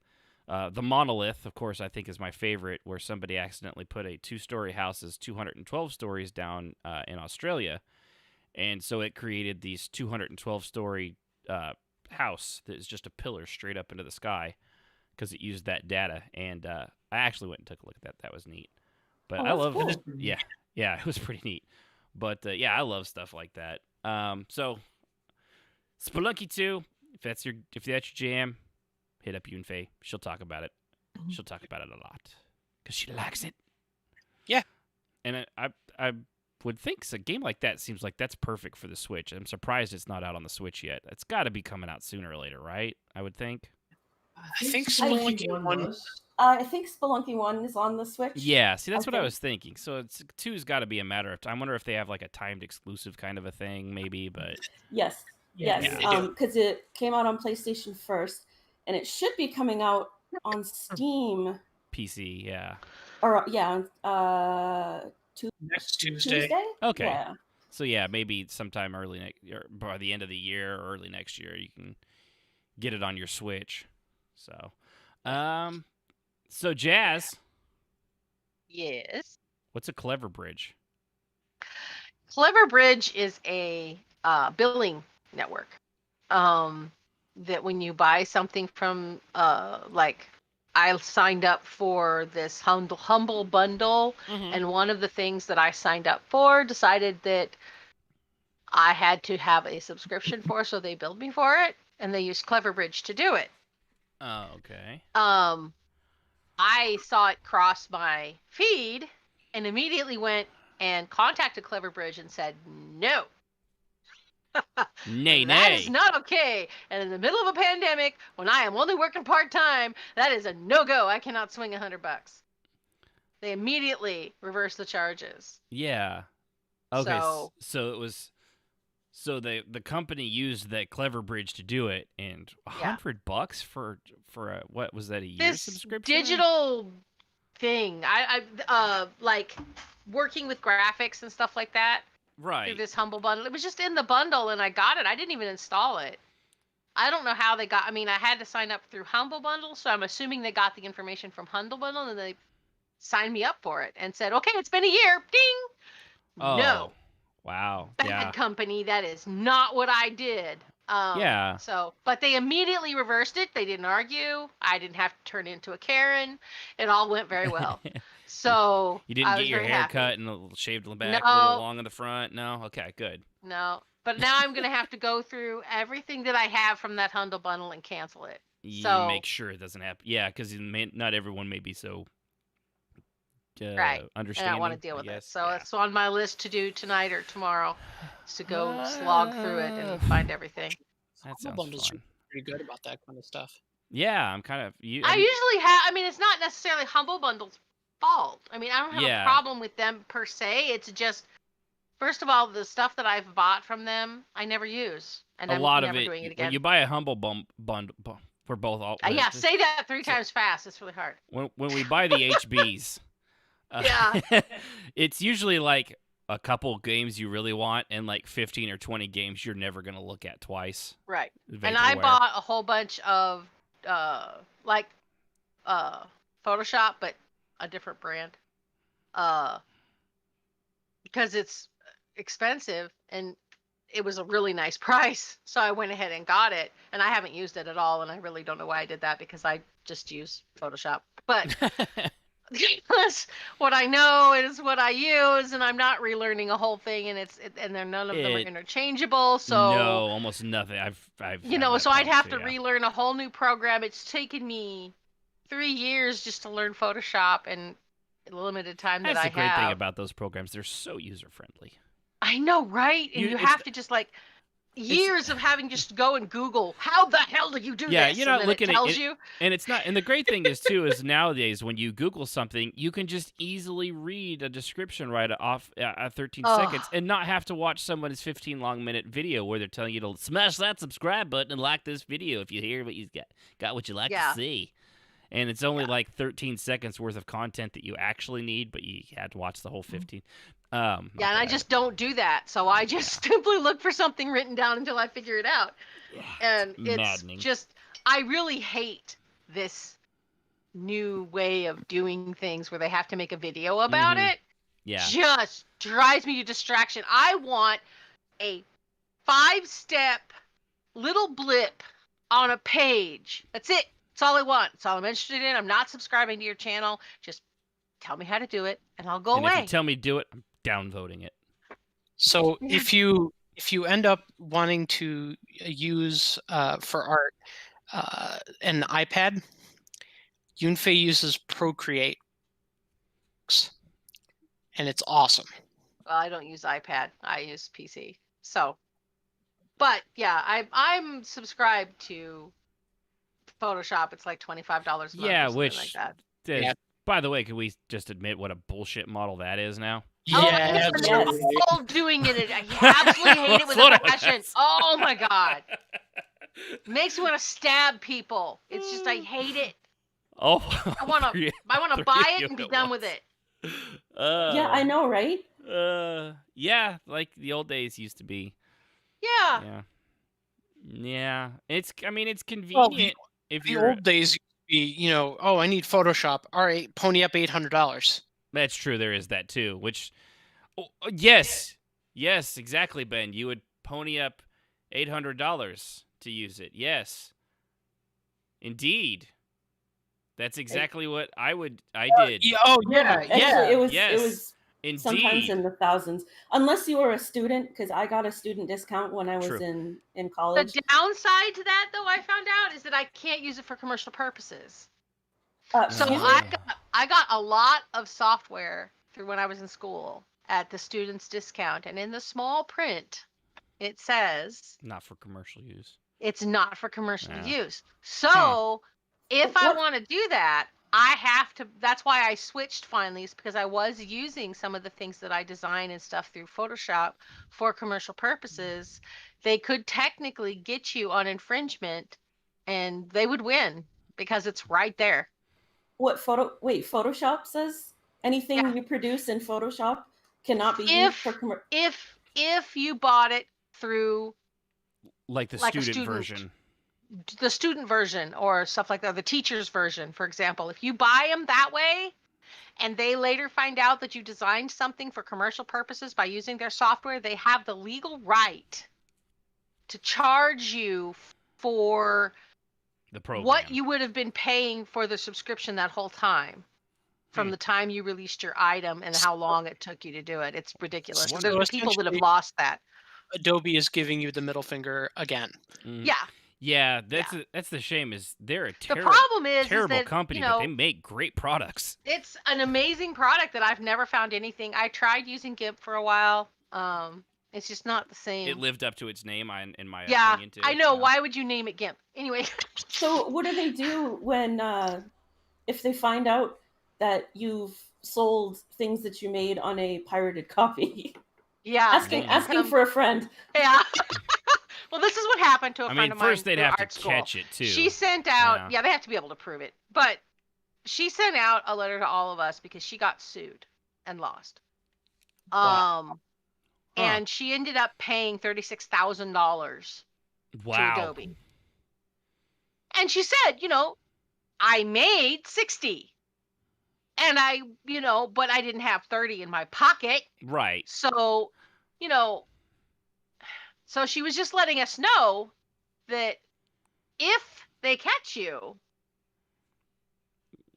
the monolith, of course, I think is my favorite, where somebody accidentally put a 2-story house's 212 stories down in Australia, and so it created these 212-story house that is just a pillar straight up into the sky because it used that data. And I actually went and took a look at that. That was neat. But I love cool. Yeah, it was pretty neat. But I love stuff like that. So Spelunky 2, if that's your jam, hit up Yunfei. She'll talk about it. She'll talk about it a lot because she likes it. Yeah. And I would think a game like that seems like that's perfect for the Switch. I'm surprised it's not out on the Switch yet. It's got to be coming out sooner or later, right? I would think. I think Spelunky 1. I think Spelunky 1 is on the Switch. Yeah, see, that's what I was thinking. So 2's got to be a matter of time. I wonder if they have like a timed exclusive kind of a thing, maybe. But yes, because it came out on PlayStation first, and it should be coming out on Steam. PC, yeah. Or next Tuesday. Okay. Yeah. So maybe sometime early or by the end of the year or early next year, you can get it on your Switch. So Jazz. Yes. What's a Clever Bridge? Clever Bridge is a billing network. That when you buy something from like I signed up for this humble bundle, and one of the things that I signed up for decided that I had to have a subscription for, so they billed me for it, and they used Clever Bridge to do it. Oh, okay. I saw it cross my feed and immediately went and contacted Clever Bridge and said, no. Nay. That is not okay. And in the middle of a pandemic, when I am only working part-time, that is a no-go. I cannot swing $100. They immediately reversed the charges. Yeah. Okay. So it was. So the company used that Clever Bridge to do it, and $100 for a, what was that, a year subscription? Digital thing. I like working with graphics and stuff like that. Right. Through this Humble Bundle. It was just in the bundle, and I got it. I didn't even install it. I don't know how they got. I mean, I had to sign up through Humble Bundle, so I'm assuming they got the information from Humble Bundle, and they signed me up for it and said, "Okay, it's been a year." Ding. Oh. No. Wow. Bad company. That is not what I did. So, but they immediately reversed it. They didn't argue. I didn't have to turn into a Karen. It all went very well. So you didn't get your hair cut and shaved the back a little long in the front? No? Okay, good. No. But now I'm going to have to go through everything that I have from that Humble Bundle and cancel it. So make sure it doesn't happen. Yeah, because not everyone may be so right. understanding. I don't want to deal with it. So it's on my list to do tonight or tomorrow, is to go slog through it and find everything. That sounds Bundles fun. are pretty good about that kind of stuff. Yeah, I'm kind of. I usually have. I mean, it's not necessarily Humble Bundle's fault. I mean, I don't have a problem with them per se. It's just, first of all, the stuff that I've bought from them, I never use, and I'm never doing it again. When you buy a Humble Bundle, we're both all. Say that 3 times fast. It's really hard. When we buy the HBs. It's usually like a couple games you really want and like 15 or 20 games you're never going to look at twice. Right. And I bought a whole bunch of Photoshop, but a different brand. Because it's expensive and it was a really nice price. So I went ahead and got it, and I haven't used it at all, and I really don't know why I did that because I just use Photoshop. But what I know is what I use, and I'm not relearning a whole thing, and none of them are interchangeable. So no, almost nothing. I've so I'd have to relearn a whole new program. It's taken me 3 years just to learn Photoshop, and the limited time that I have. That's the great thing about those programs; they're so user friendly. I know, right? And you have to just years of having just go and Google, how the hell do you do this? Yeah, you're not looking at it. And it's not. And the great thing is too is nowadays when you Google something, you can just easily read a description right off at 13 seconds and not have to watch someone's 15-minute video where they're telling you to smash that subscribe button and like this video if you hear what you got what you like to see. and it's only like 13 seconds worth of content that you actually need, but you had to watch the whole 15. Yeah, and I just don't do that. So I just simply look for something written down until I figure it out. Yeah, And it's maddening. just, I really hate this new way of doing things where they have to make a video about it. Yeah. Just drives me to distraction. I want a 5-step little blip on a page. That's it. That's all I want. That's all I'm interested in. I'm not subscribing to your channel. Just tell me how to do it, and I'll go away. If you tell me to do it, I'm downvoting it. So if you end up wanting to use for art an iPad, Yunfei uses Procreate, and it's awesome. Well, I don't use iPad. I use PC. So, but yeah, I'm subscribed to Photoshop. It's like $25 a month. Yeah, or something which like that. By the way, can we just admit what a bullshit model that is now? Yeah, they're all doing it. I absolutely hate it with a passion. Oh my god, makes me want to stab people. It's just I hate it. Oh, I want to buy it and be done with it. Yeah, I know, right? Yeah, like the old days used to be. Yeah. It's convenient if you're. The old days used to be, oh, I need Photoshop. All right, pony up $800. That's true. There is that too. Which, yes, exactly, Ben. You would pony up $800 to use it. Yes, indeed. That's exactly what I did. Actually, it was indeed. sometimes in the thousands, unless you were a student, because I got a student discount when I was in college. The downside to that, though, I found out, is that I can't use it for commercial purposes. So I got a lot of software through when I was in school at the student's discount, and in the small print, it says not for commercial use. It's not for commercial use. So if I want to do that, I have to. That's why I switched finally, is because I was using some of the things that I design and stuff through Photoshop for commercial purposes. They could technically get you on infringement, and they would win because it's right there. Photoshop says anything you produce in Photoshop cannot be used for commercial. If you bought it through like the student version. The student version or stuff like that, the teacher's version, for example, if you buy them that way and they later find out that you designed something for commercial purposes by using their software, they have the legal right to charge you for the program. What you would have been paying for the subscription that whole time from the time you released your item and how long it took you to do it. It's ridiculous. So there's people that have lost that. Adobe is giving you the middle finger again. Yeah, that's the shame. Is they're a the problem is that, company, but they make great products. It's an amazing product that I've never found anything. I tried using GIMP for a while. It's just not the same. It lived up to its name, in my opinion. Too. I know. Why would you name it GIMP anyway? So what do they do when if they find out that you've sold things that you made on a pirated copy? Yeah, asking for a friend. Yeah. Well, this is what happened to a friend of mine. First they'd have to catch it too. She sent out, they have to be able to prove it. But she sent out a letter to all of us because she got sued and lost. And she ended up paying $36,000 to Adobe. And she said, I made 60. And but I didn't have 30 in my pocket. Right. So, so she was just letting us know that if they catch you,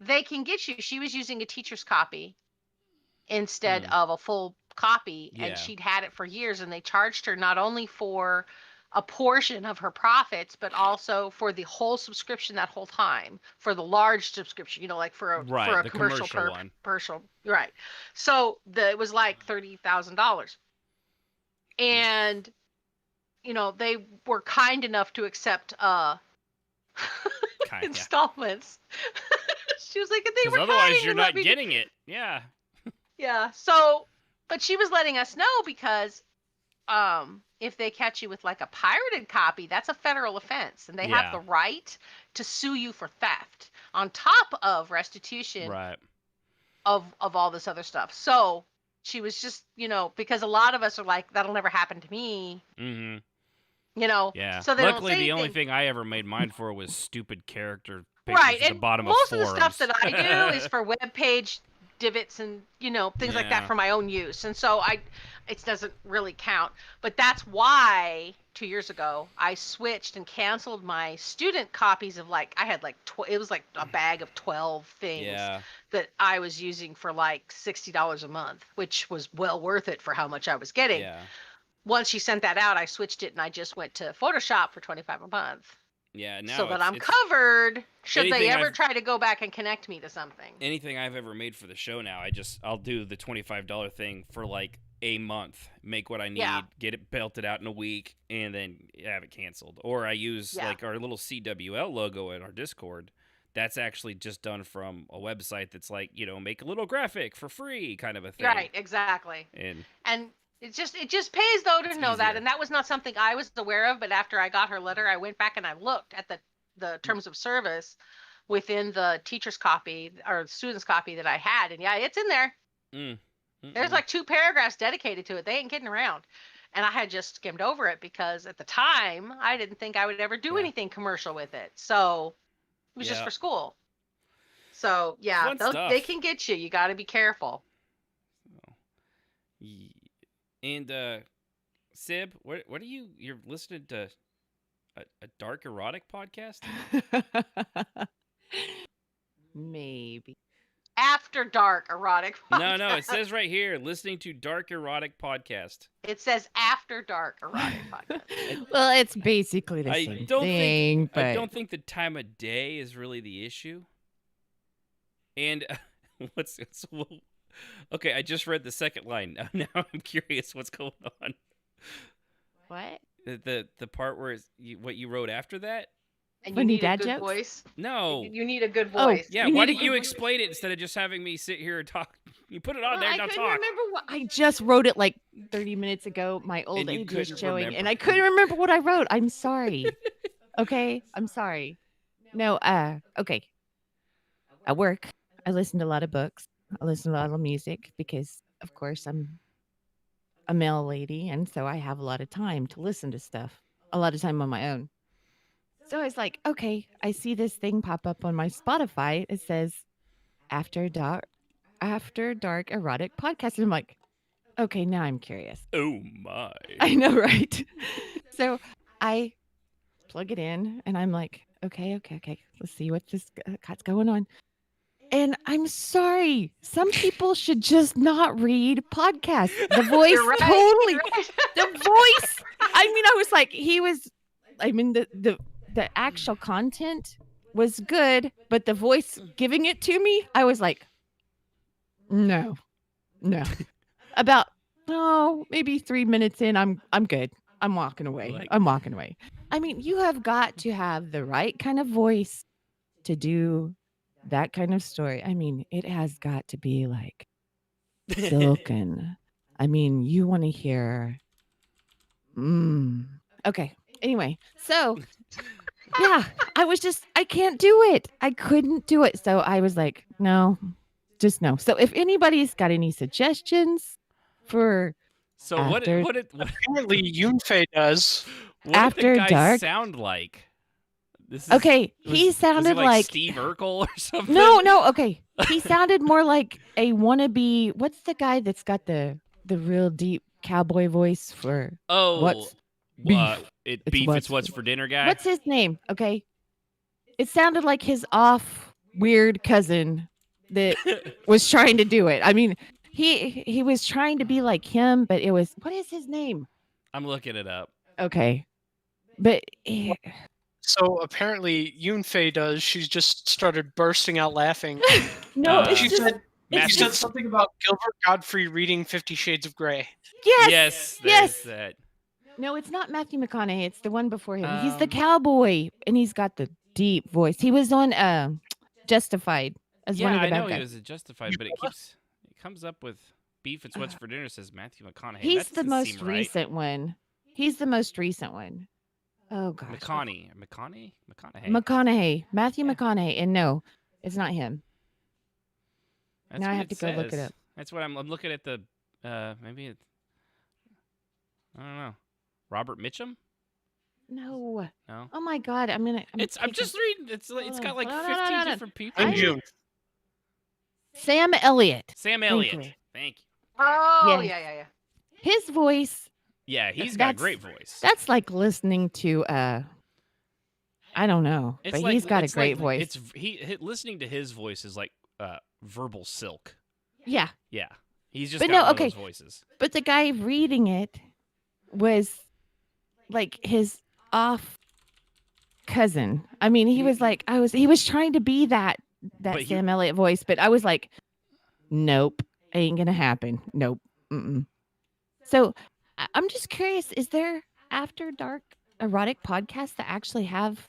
they can get you. She was using a teacher's copy instead of a full copy, and she'd had it for years, and they charged her not only for a portion of her profits, but also for the whole subscription that whole time, for the large subscription, like for a commercial one. Right. So it was like $30,000. And they were kind enough to accept installments. She was like, they were otherwise you're not getting it. Yeah. Yeah. So, but she was letting us know because if they catch you with like a pirated copy, that's a federal offense, and they have the right to sue you for theft. on top of restitution Right. of all this other stuff. So she was just, because a lot of us are like, that'll never happen to me. Mm-hmm. Yeah. So they luckily, don't say the only anything. thing I ever made mine for was stupid character pictures Right, at and the bottom most of of the stuff forums. that I do is for web page divots and things like that Yeah. for my own use, and so it doesn't really count. But that's why 2 years ago I switched and canceled my student copies of I had it was like a bag of 12 things that I was using for like $60 a month, which was well worth it for how much I was getting. Yeah. Once she sent that out, I switched it and I just went to Photoshop for $25 a month. Yeah, now so that I'm covered should they ever I've- try to go back and connect me to something. Anything I've ever made for the show now, I'll do the $25 thing for like a month, make what I need, get it belted out in a week, and then have it canceled. Or I use like our little CWL logo in our Discord. That's actually just done from a website that's like, make a little graphic for free kind of a thing. Right, exactly. And it just pays though to know that, and that was not something I was aware of. But after I got her letter, I went back and I looked at the terms of service within the teacher's copy or student's copy that I had, and it's in there. There's like 2 paragraphs dedicated to it. They ain't kidding around. And I had just skimmed over it because at the time I didn't think I would ever do anything commercial with it, so it was just for school. So they can get you. You got to be careful. And Sib, what are you're listening to a dark erotic podcast? Maybe. After dark erotic podcast. No, it says right here, listening to dark erotic podcast. It says after dark erotic podcast. Well, it's basically the same thing. I don't think the time of day is really the issue. And okay, I just read the second line. Now I'm curious what's going on. What? The part where what you wrote after that? And you need a good voice? No. You need a good voice. Yeah, why don't you explain it instead of just having me sit here and talk? You put it on there, now talk. Remember what I just wrote it like 30 minutes ago. My old age is showing, and I couldn't remember what I wrote. I'm sorry. Okay, I'm sorry. No, okay. At work, I listen to a lot of books. I listen to a lot of music because, of course, I'm a male lady, and so I have a lot of time to listen to stuff. A lot of time on my own. So I was like, okay, I see this thing pop up on my Spotify. It says After Dark Erotic Podcast. And I'm like, okay, now I'm curious. Oh my. I know, right? So I plug it in and I'm like, okay. Let's see what this got's going on. And I'm sorry, some people should just not read podcasts. The voice totally, the voice. I mean, I was like, the actual content was good, but the voice giving it to me, I was like, no. About maybe 3 minutes in, I'm good. I'm walking away. I mean, you have got to have the right kind of voice to do that kind of story. I mean, it has got to be like silken. I mean, you want to hear. Okay. Anyway, so yeah, I can't do it. I couldn't do it. So I was like, no, just no. So if anybody's got any suggestions for what apparently Yunfei does. What After did the guy dark sound like? He sounded was he like Steve Urkel or something. No. Okay, he sounded more like a wannabe. What's the guy that's got the real deep cowboy voice for? What's beef? It's what's for dinner, guy. What's his name? Okay, it sounded like his weird cousin that was trying to do it. I mean, he was trying to be like him, but it was, what is his name? I'm looking it up. Okay, but. So apparently Yunfei does. She's just started bursting out laughing. No, she said something about Gilbert Godfrey reading 50 Shades of Grey. Yes. That. No, it's not Matthew McConaughey. It's the one before him. He's the cowboy, and he's got the deep voice. He was on Justified as one of the bad guys. I know he was Justified, but it comes up with beef. It's what's for dinner. Says Matthew McConaughey. He's the most recent one. Oh gosh. McConaughey. Matthew McConaughey, and no, It's not him. That's Now I what have to go look it says. up. That's what I'm looking at the maybe it's I don't know. Robert Mitchum? No. No. Oh my God! I'm just reading. It's got like 15 different people. In June. Sam Elliott. Sam Thank Elliott. you. Thank you. Oh, Yes. yeah. His voice. Yeah, he's got a great voice. That's like listening to I don't know, but he's got a great voice. Listening to his voice is like verbal silk. Yeah. Yeah. He's just But got no, one okay. of those voices. But the guy reading it was like his off cousin. I mean, he was like he was trying to be that Sam Elliott voice, but I was like, nope, ain't gonna happen. Nope. Mm-mm. So I'm just curious, is there after dark erotic podcasts that actually have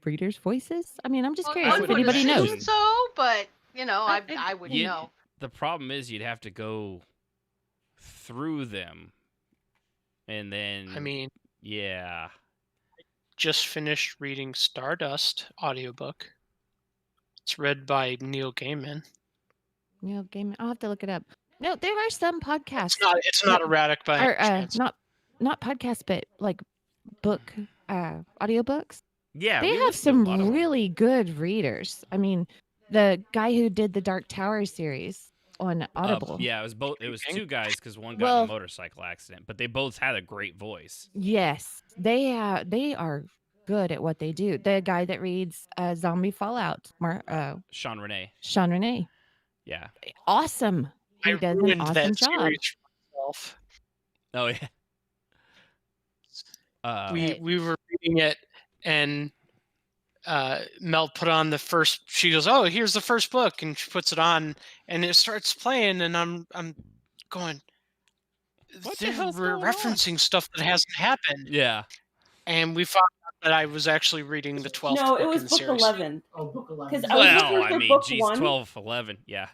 readers' voices? I mean, I'm just curious if anybody knows. So, but I wouldn't know. The problem is you'd have to go through them, and then yeah. Just finished reading Stardust audiobook. It's read by Neil Gaiman. Neil Gaiman. I'll have to look it up. No, there are some podcasts. It's not erratic by any chance. Not podcasts, but like book audiobooks. Yeah, they have some really good readers. I mean, the guy who did the Dark Tower series on Audible. Yeah, it was both. It was two guys because one got in a motorcycle accident, but they both had a great voice. Yes, they are good at what they do. The guy that reads Zombie Fallout, Sean Renee. Sean Renee. Yeah. Awesome. He does an awesome job. Series for myself. Oh yeah. We were reading it, and Mel put on the first. She goes, "Oh, here's the first book," and she puts it on, and it starts playing, and I'm going, what the hell's we're going referencing stuff that hasn't happened. Yeah. And we found out that I was actually reading the 12th No, book it was in the book series. 11. Oh, book 11. Because I was looking for book 1. 12, 11, yeah.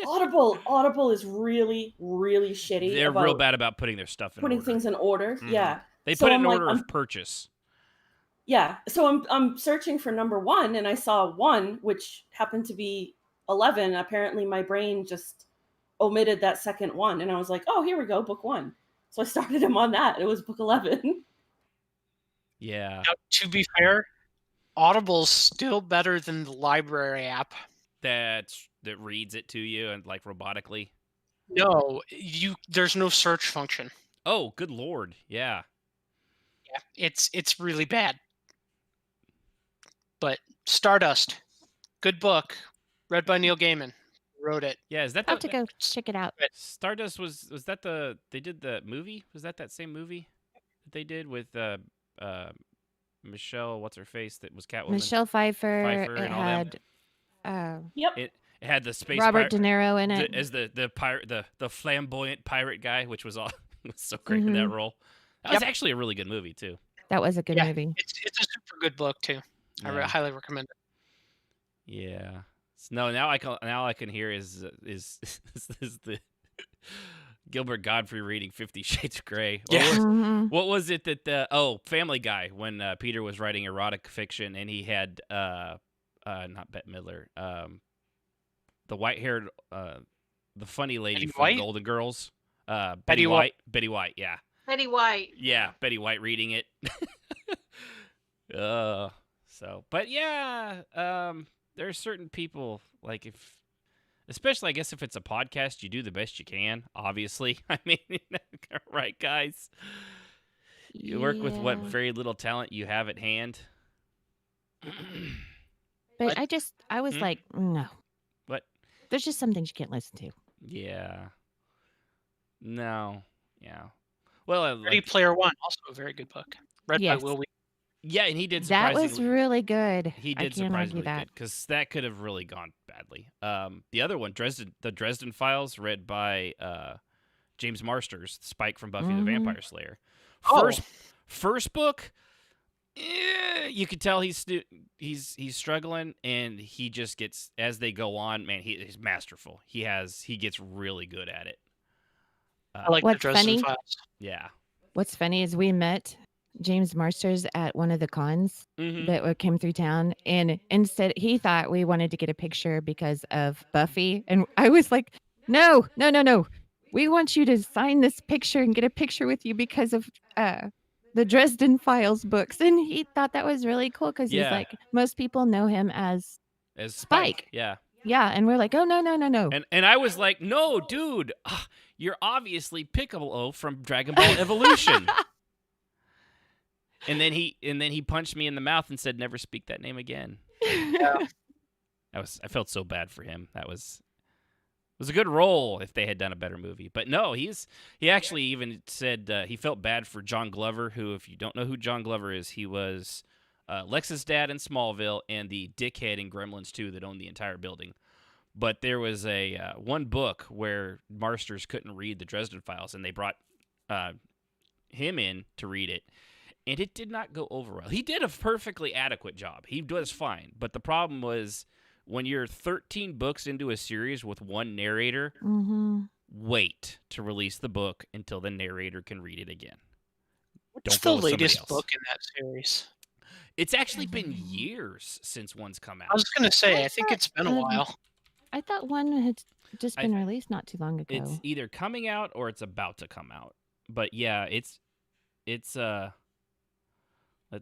Audible is really, really shitty. They're real bad about putting their stuff in order. Putting things in order, yeah. They put it in order of purchase. Yeah, so I'm searching for number 1, and I saw 1, which happened to be 11. Apparently, my brain just omitted that second one, and I was like, "Oh, here we go, book 1." So I started him on that. It was book 11. Yeah. Now, to be fair, Audible's still better than the library app. That reads it to you and like robotically. No, there's no search function. Oh, good lord! Yeah. Yeah, it's really bad. But Stardust, good book, read by Neil Gaiman. Wrote it. Yeah, is that I'll have to go check it out. Stardust was that they did the movie? Was that same movie that they did with Michelle, what's her face, that was Catwoman? Michelle Pfeiffer. And It all had yep. It had the space Robert De Niro in it as the pirate, the flamboyant pirate guy, which was all was so great in that role. That was actually a really good movie too. That was a good movie. It's a super good book too. I highly recommend it. Yeah. No, now I can hear is the Gilbert Godfrey reading 50 Shades of Grey. What was it that Family Guy, when Peter was writing erotic fiction and he had not Bette Midler, the white-haired the funny lady Betty from White? Golden Girls, Betty White. Betty White, yeah. Betty White. Yeah, Betty White reading it. But yeah, there are certain people, like especially I guess if it's a podcast, you do the best you can, obviously. I mean, right, guys? You work with what very little talent you have at hand. But I was like, no. What? There's just some things you can't listen to. Yeah. No. Yeah. Well, Ready Player One, also a very good book. Read by Will Wheaton. Yeah, and he did That surprisingly. was really good. He did surprisingly good, because that could have really gone badly. The other one, the Dresden Files, read by James Marsters, Spike from Buffy the Vampire Slayer. First book, you could tell he's struggling, and he just gets, as they go on, man, he's masterful. He gets really good at it. I like the Dresden Files. Yeah. What's funny is we met James Marsters at one of the cons Mhm. that came through town, and instead he thought we wanted to get a picture because of Buffy, and I was like, no, no, no, no. We want you to sign this picture and get a picture with you because of the Dresden Files books. And he thought that was really cool because he's Yeah. like, most people know him as Spike. Yeah. Yeah, and we're like, oh, no, no, no, no. And I was like, no, dude, you're obviously Piccolo from Dragon Ball Evolution. And then he punched me in the mouth and said, never speak that name again. Yeah. I felt so bad for him. It was a good role if they had done a better movie. But no, he actually even said he felt bad for John Glover, who, if you don't know who John Glover is, he was Lex's dad in Smallville and the dickhead in Gremlins 2 that owned the entire building. But there was a one book where Marsters couldn't read the Dresden Files, and they brought him in to read it, and it did not go over well. He did a perfectly adequate job. He does fine, but the problem was when you're 13 books into a series with one narrator, wait to release the book until the narrator can read it again. What's the latest book in that series? It's actually been years since one's come out. I was going to say, I think it's been a while. I thought one had just been released not too long ago. It's either coming out or it's about to come out. But yeah, it's let's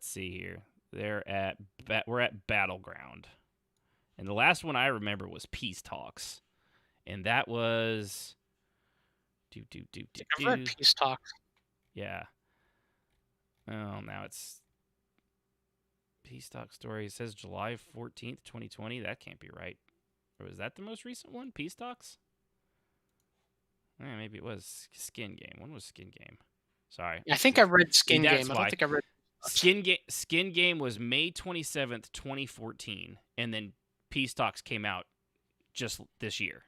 see here. We're at Battleground. And the last one I remember was Peace Talks. And that was I've read Peace Talks. Yeah. Oh, now it's Peace Talk Story. It says July 14th, 2020. That can't be right. Or was that the most recent one? Peace Talks? Maybe it was Skin Game. When was Skin Game? Sorry. I think I read Skin Game. I don't think I read Skin Game was May 27th, 2014. And then Peace Talks came out just this year.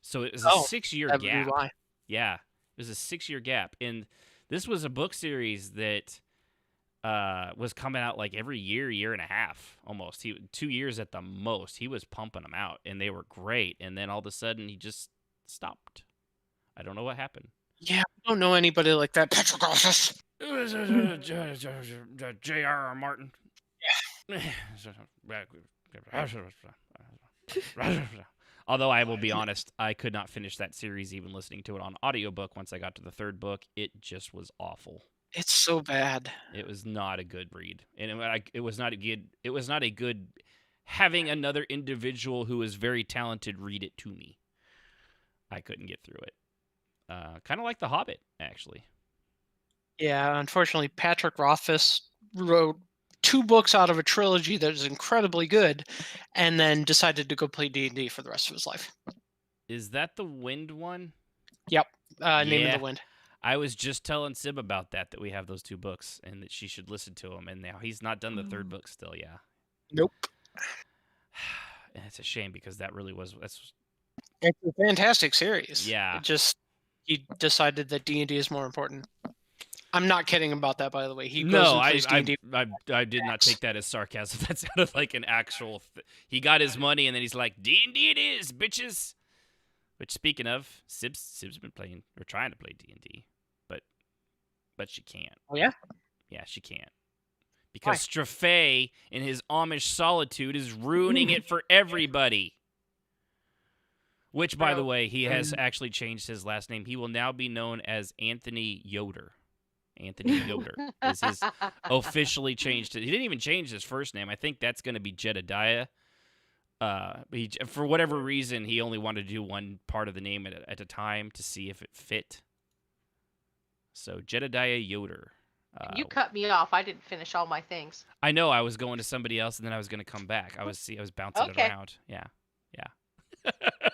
So it was a 6-year gap. Yeah. It was a 6-year gap. And this was a book series that was coming out like every year and a half, almost. 2 years at the most. He was pumping them out, and they were great. And then all of a sudden, he just stopped. I don't know what happened. Yeah, I don't know anybody like that. Patrick Rothfuss. J.R.R. Martin. Yeah. Although I will be honest, I could not finish that series even listening to it on audiobook. Once I got to the third book, it just was awful. It's so bad. It was not a good read, and it was not a good. It was not a good having another individual who is very talented read it to me. I couldn't get through it. Kind of like The Hobbit, actually. Yeah, unfortunately, Patrick Rothfuss wrote 2 books out of a trilogy that is incredibly good, and then decided to go play D&D for the rest of his life. Is that the Wind one? Yep, Name of the Wind. I was just telling Sib about that we have those 2 books, and that she should listen to them, and now he's not done the third book still, yeah. Nope. And it's a shame, because that really was... It's a fantastic series. Yeah. He decided that D&D is more important. I'm not kidding about that, by the way. He goes and plays D&D. I did not take that as sarcasm. That sounded like an actual... He got his money, and then he's like, D&D it is, bitches! Which, speaking of, Sib's been playing, or trying to play D&D, but she can't. Oh, yeah? Yeah, she can't. Because Strafe, in his Amish solitude, is ruining it for everybody. Which, by the way, he has actually changed his last name. He will now be known as Anthony Yoder. Anthony Yoder is his officially changed. He didn't even change his first name. I think that's going to be Jedediah. For whatever reason, he only wanted to do one part of the name at a time to see if it fit. So Jedediah Yoder. You cut me off. I didn't finish all my things. I know. I was going to somebody else, and then I was going to come back. I was bouncing it around. Yeah.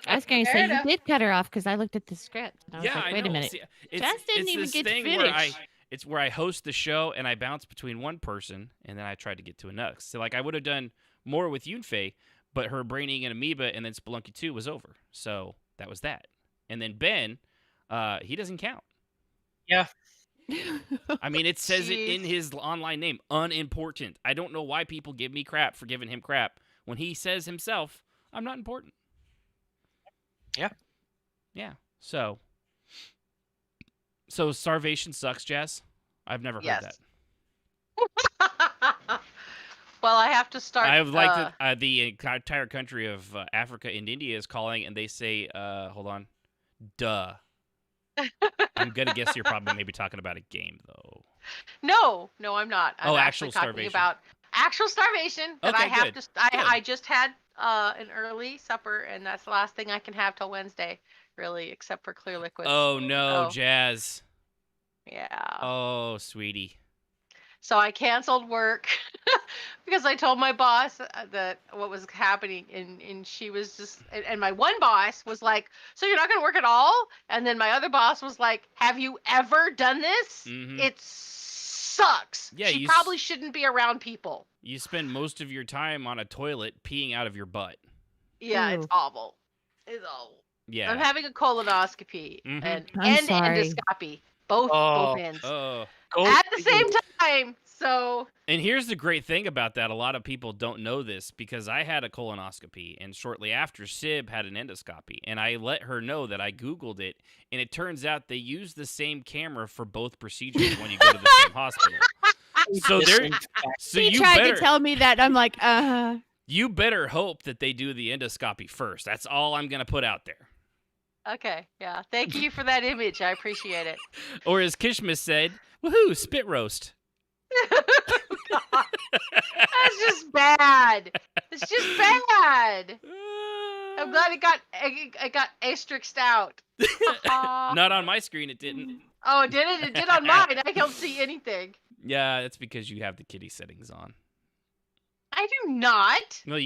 I was going to say, you did cut her off because I looked at the script. And I was like, wait a minute. See, Jess didn't even get finished. It's where I host the show, and I bounce between one person, and then I try to get to another. So, like, I would have done more with Yunfei, but her Brain Eating an Amoeba and then Spelunky 2 was over. So that was that. And then Ben, he doesn't count. Yeah. I mean, it says it in his online name, unimportant. I don't know why people give me crap for giving him crap when he says himself, I'm not important. Yeah. Yeah. So Starvation sucks, Jazz? I've never heard that. Well, I have to start. I would like that the entire country of Africa and India is calling, and they say, hold on, duh. I'm going to guess you're probably maybe talking about a game, though. No, I'm not. I'm actual actually talking starvation. about actual starvation that I Okay, have good. to. I just had an early supper, and that's the last thing I can have till Wednesday, really, except for clear liquids. Oh, no, So, Jazz. yeah. Oh, sweetie. So I canceled work because I told my boss that what was happening, and she was just, and my one boss was like, "So you're not going to work at all?" And then my other boss was like, "Have you ever done this? Mhm. It sucks. Yeah, she probably shouldn't be around people." You spend most of your time on a toilet peeing out of your butt. Yeah, Ooh. it's awful. It's awful. Yeah. I'm having a colonoscopy Mhm. and I'm sorry. endoscopy, both ends Oh. at the same time. So. And here's the great thing about that. A lot of people don't know this because I had a colonoscopy, and shortly after, Sib had an endoscopy. And I let her know that I Googled it, and it turns out they use the same camera for both procedures when you go to the same hospital. So He you tried better to tell me that. I'm like, you better hope that they do the endoscopy first. That's all I'm going to put out there. Okay, yeah. Thank you for that image. I appreciate it. Or as Kishma said, woohoo, spit roast. That's just bad. It's just bad. I'm glad it got asterisked out. Not on my screen, it didn't. Oh, it did it? It did on mine. I don't see anything. Yeah, that's because you have the kitty settings on. I do not. Well,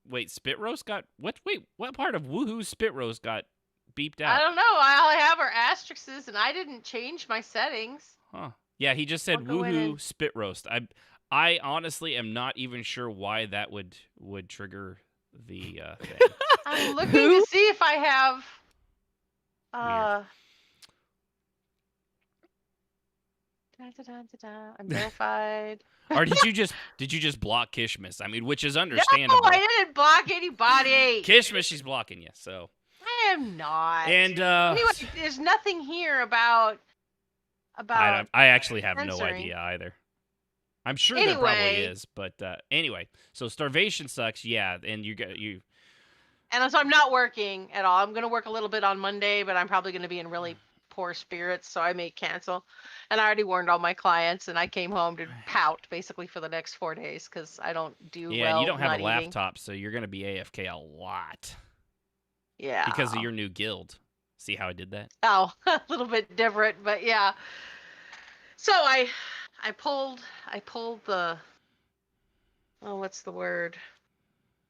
wait, spit roast got what? Wait, what part of woohoo spit roast got beeped out? I don't know. All I have are asterisks, and I didn't change my settings. Huh. Yeah, he just said I'll go in woohoo and- spit roast. I honestly am not even sure why that would trigger the thing. I'm looking to see if I have. I'm verified. Or did you just block Kishmas? I mean, which is understandable. No, I didn't block anybody. Kishmas, she's blocking you, so. I am not. And anyway, there's nothing here about. I actually have no censoring. idea either. I'm sure there probably is, but anyway. So starvation sucks, yeah, and you. And so I'm not working at all. I'm gonna work a little bit on Monday, but I'm probably gonna be in really poor spirits, so I may cancel. And I already warned all my clients, and I came home to pout basically for the next 4 days because I don't do well. Yeah, and you don't have not a eating. laptop, so you're gonna be AFK a lot. Yeah. Because of your new guild. See how I did that? Oh, a little bit different, but yeah. So I pulled the, oh, what's the word?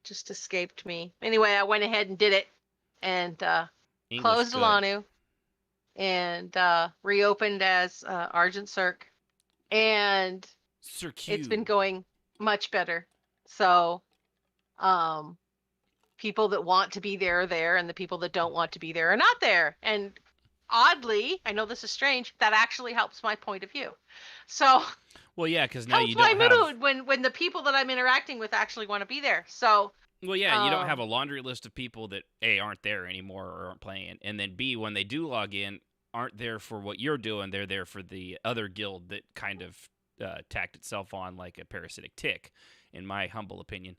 Just escaped me. Anyway, I went ahead and did it, and closed Alanu, and reopened as Argent Cirque, and it's been going much better. So, people that want to be there are there, and the people that don't want to be there are not there. And oddly, I know this is strange, that actually helps my point of view. So, well, yeah, because now you helps don't my have mood when the people that I'm interacting with actually want to be there. So, well, yeah, you don't have a laundry list of people that A, aren't there anymore or aren't playing, and then B, when they do log in, aren't there for what you're doing. They're there for the other guild that kind of tacked itself on like a parasitic tick, in my humble opinion.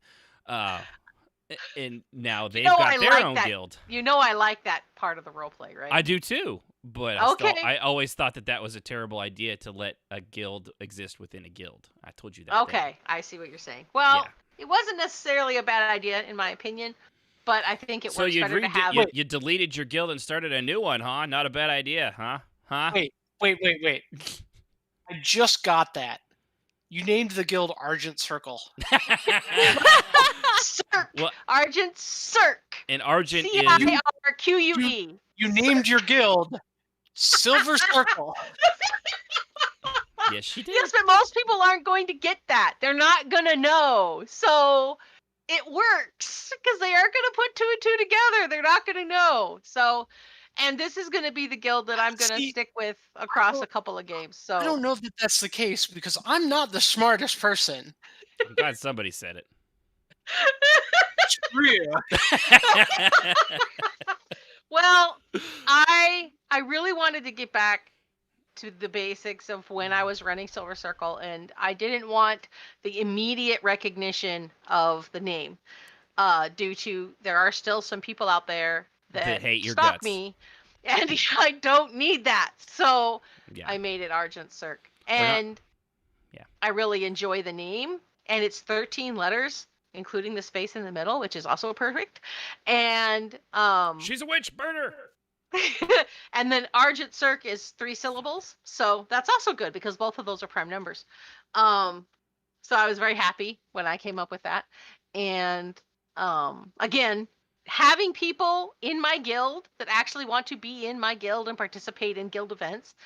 And now they've got their own guild. You know, I like that part of the roleplay, right? I do too, but I always thought that was a terrible idea to let a guild exist within a guild. I told you that. Okay, I see what you're saying. Well, it wasn't necessarily a bad idea in my opinion, but I think it works better to have. You deleted your guild and started a new one, huh? Not a bad idea, huh? Huh? Wait. I just got that. You named the guild Argent Circle. Cirque. Well, Argent Cirque. And Argent CIRQUE. You named your guild Silver Circle. Yes, she did. Yes, but most people aren't going to get that. They're not going to know. So it works because they aren't going to put 2 and 2 together. They're not going to know. So, and this is going to be the guild that I'm going to stick with across a couple of games. So I don't know that that's the case because I'm not the smartest person. I'm glad somebody said it. Well, I really wanted to get back to the basics of when I was running Silver Circle, and I didn't want the immediate recognition of the name, due to there are still some people out there that hate your stalk guts. me, and I don't need that. So Yeah. I made it Argent Cirque, not- and Yeah. I really enjoy the name, and it's 13 letters, including the space in the middle, which is also perfect. And She's a witch burner. and then Argent Cirque is 3 syllables, so that's also good because both of those are prime numbers. So I was very happy when I came up with that. And again, having people in my guild that actually want to be in my guild and participate in guild events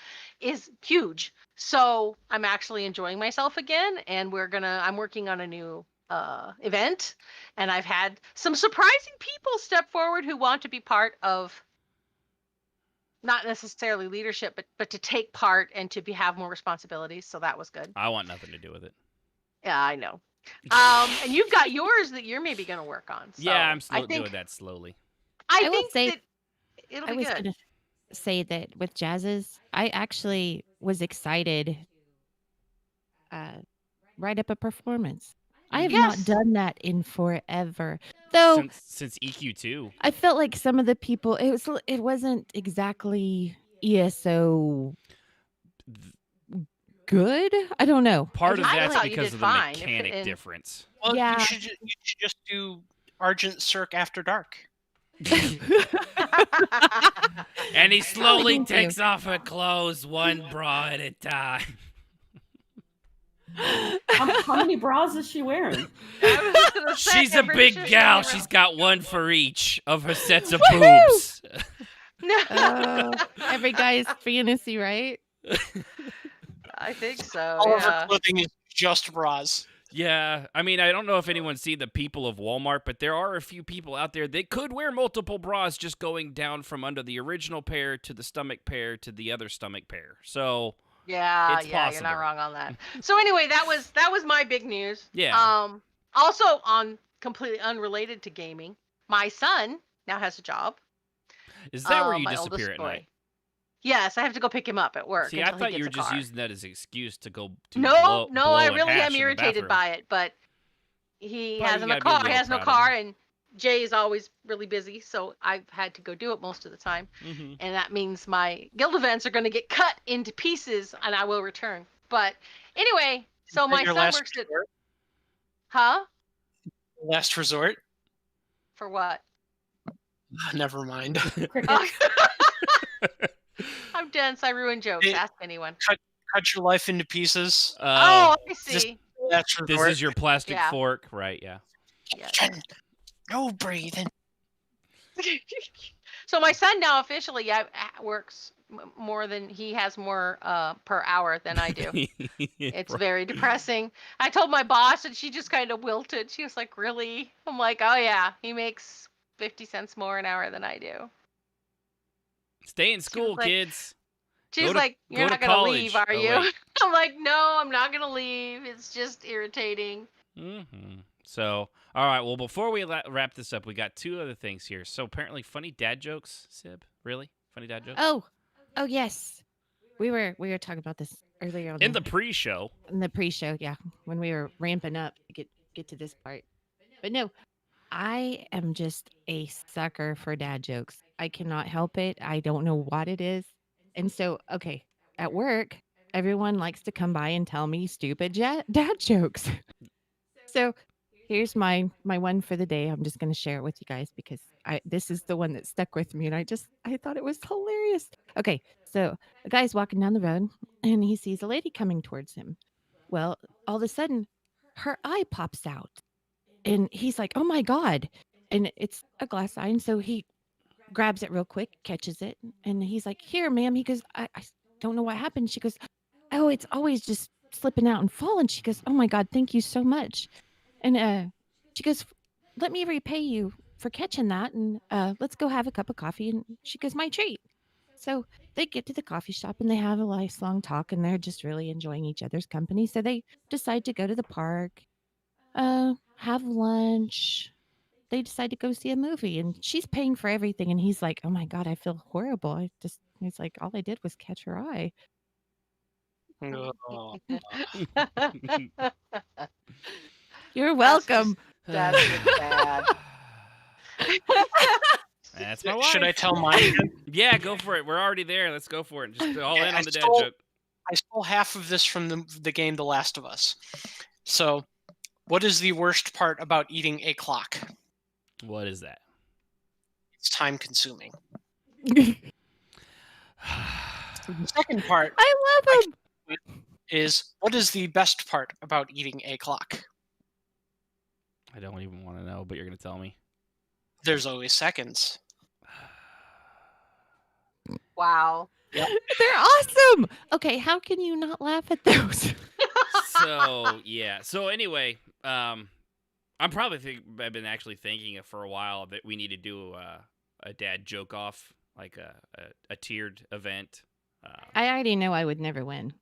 is huge. So I'm actually enjoying myself again, and I'm working on a new event, and I've had some surprising people step forward who want to be part of, not necessarily leadership, but to take part and to have more responsibilities. So that was good. I want nothing to do with it. Yeah, I know. And you've got yours that you're maybe going to work on. So yeah, I'm doing that slowly. I will think say, that it'll I be was good. gonna say that with Jazz's, I actually was excited. Write up a performance. I have not done that in forever. Though since EQ2. I felt like some of the people, it wasn't exactly ESO good. I don't know. Part of I that's thought you because did of the fine. mechanic difference. Well, Yeah. you should just do Argent Cirque After Dark. And he slowly thank takes you. off her clothes one bra at a time. How many bras is she wearing? She's a pretty big sure she gal. only She's got one for each of her sets of boobs. Every guy's fantasy, right? I think so. All of her Yeah. clothing is just bras. Yeah, I mean, I don't know if anyone's seen the people of Walmart, but there are a few people out there that could wear multiple bras just going down from under the original pair to the stomach pair to the other stomach pair. So Yeah, it's you're not possible. wrong on that. So anyway, that was my big news. Yeah. Also on completely unrelated to gaming, my son now has a job. Is that where you my disappear oldest at boy. night? Yes, I have to go pick him up at work. See, I until he thought you gets were a just car. using that as an excuse to go to No, blow I a really hash am in the irritated bathroom. by it, but he Well, has you him a gotta be a car. He little has no proud of car, him. and Jay is always really busy, so I've had to go do it most of the time. Mhm. And that means my guild events are going to get cut into pieces, and I will return. But anyway, so Is that my your son last works at... resort? Huh? Last resort? For what? Never mind. I'm dense. I ruin jokes. Ask anyone. Cut your life into pieces. Oh, I Just see. last This resort. is your plastic Yeah. fork, right? Yeah. Yes. No breathing. So my son now officially works he has more per hour than I do. It's very depressing. I told my boss and she just kind of wilted. She was like, really? I'm like, oh yeah, he makes 50 cents more an hour than I do. Stay in school, like- kids. She's like, you're not going to leave, are you? I'm like, no, I'm not going to leave. It's just irritating. Mm-hmm. So, all right. Well, before we wrap this up, we got 2 other things here. So apparently, funny dad jokes. Sib, really? Funny dad jokes? Oh yes. We were talking about this earlier on in the pre-show. In the pre-show, yeah, when we were ramping up to get to this part. But no, I am just a sucker for dad jokes. I cannot help it. I don't know what it is. And so, okay, at work, everyone likes to come by and tell me stupid dad jokes. So here's my one for the day. I'm just going to share it with you guys because this is the one that stuck with me, and I thought it was hilarious. Okay, so a guy's walking down the road, and he sees a lady coming towards him. Well, all of a sudden, her eye pops out, and he's like, "Oh my God!" And it's a glass eye, and so he grabs it real quick, catches it, and he's like, "Here, ma'am." He goes, I don't know what happened. She goes, "Oh, it's always just slipping out and falling." She goes, "Oh my God, thank you so much." And she goes, "Let me repay you for catching that, and let's go have a cup of coffee." And she goes, "My treat." So they get to the coffee shop and they have a nice long talk, and they're just really enjoying each other's company. So they decide to go to the park, have lunch. They decide to go see a movie, and she's paying for everything. And he's like, "Oh my God, I feel horrible. He's like, all I did was catch her eye." Oh. You're welcome. That's just bad. That's my wife. Should I tell mine? Yeah, go for it. We're already there. Let's go for it. Just all in on the dad joke. I stole half of this from the game The Last of Us. So, what is the worst part about eating a clock? What is that? It's time consuming. The second part I love him. is, what is the best part about eating a clock? I don't even want to know, but you're going to tell me. There's always seconds. Wow. Yep. They're awesome. Okay, how can you not laugh at those? So, yeah. So, anyway, I'm probably I've been actually thinking for a while that we need to do a dad joke off, like a tiered event. I already know I would never win.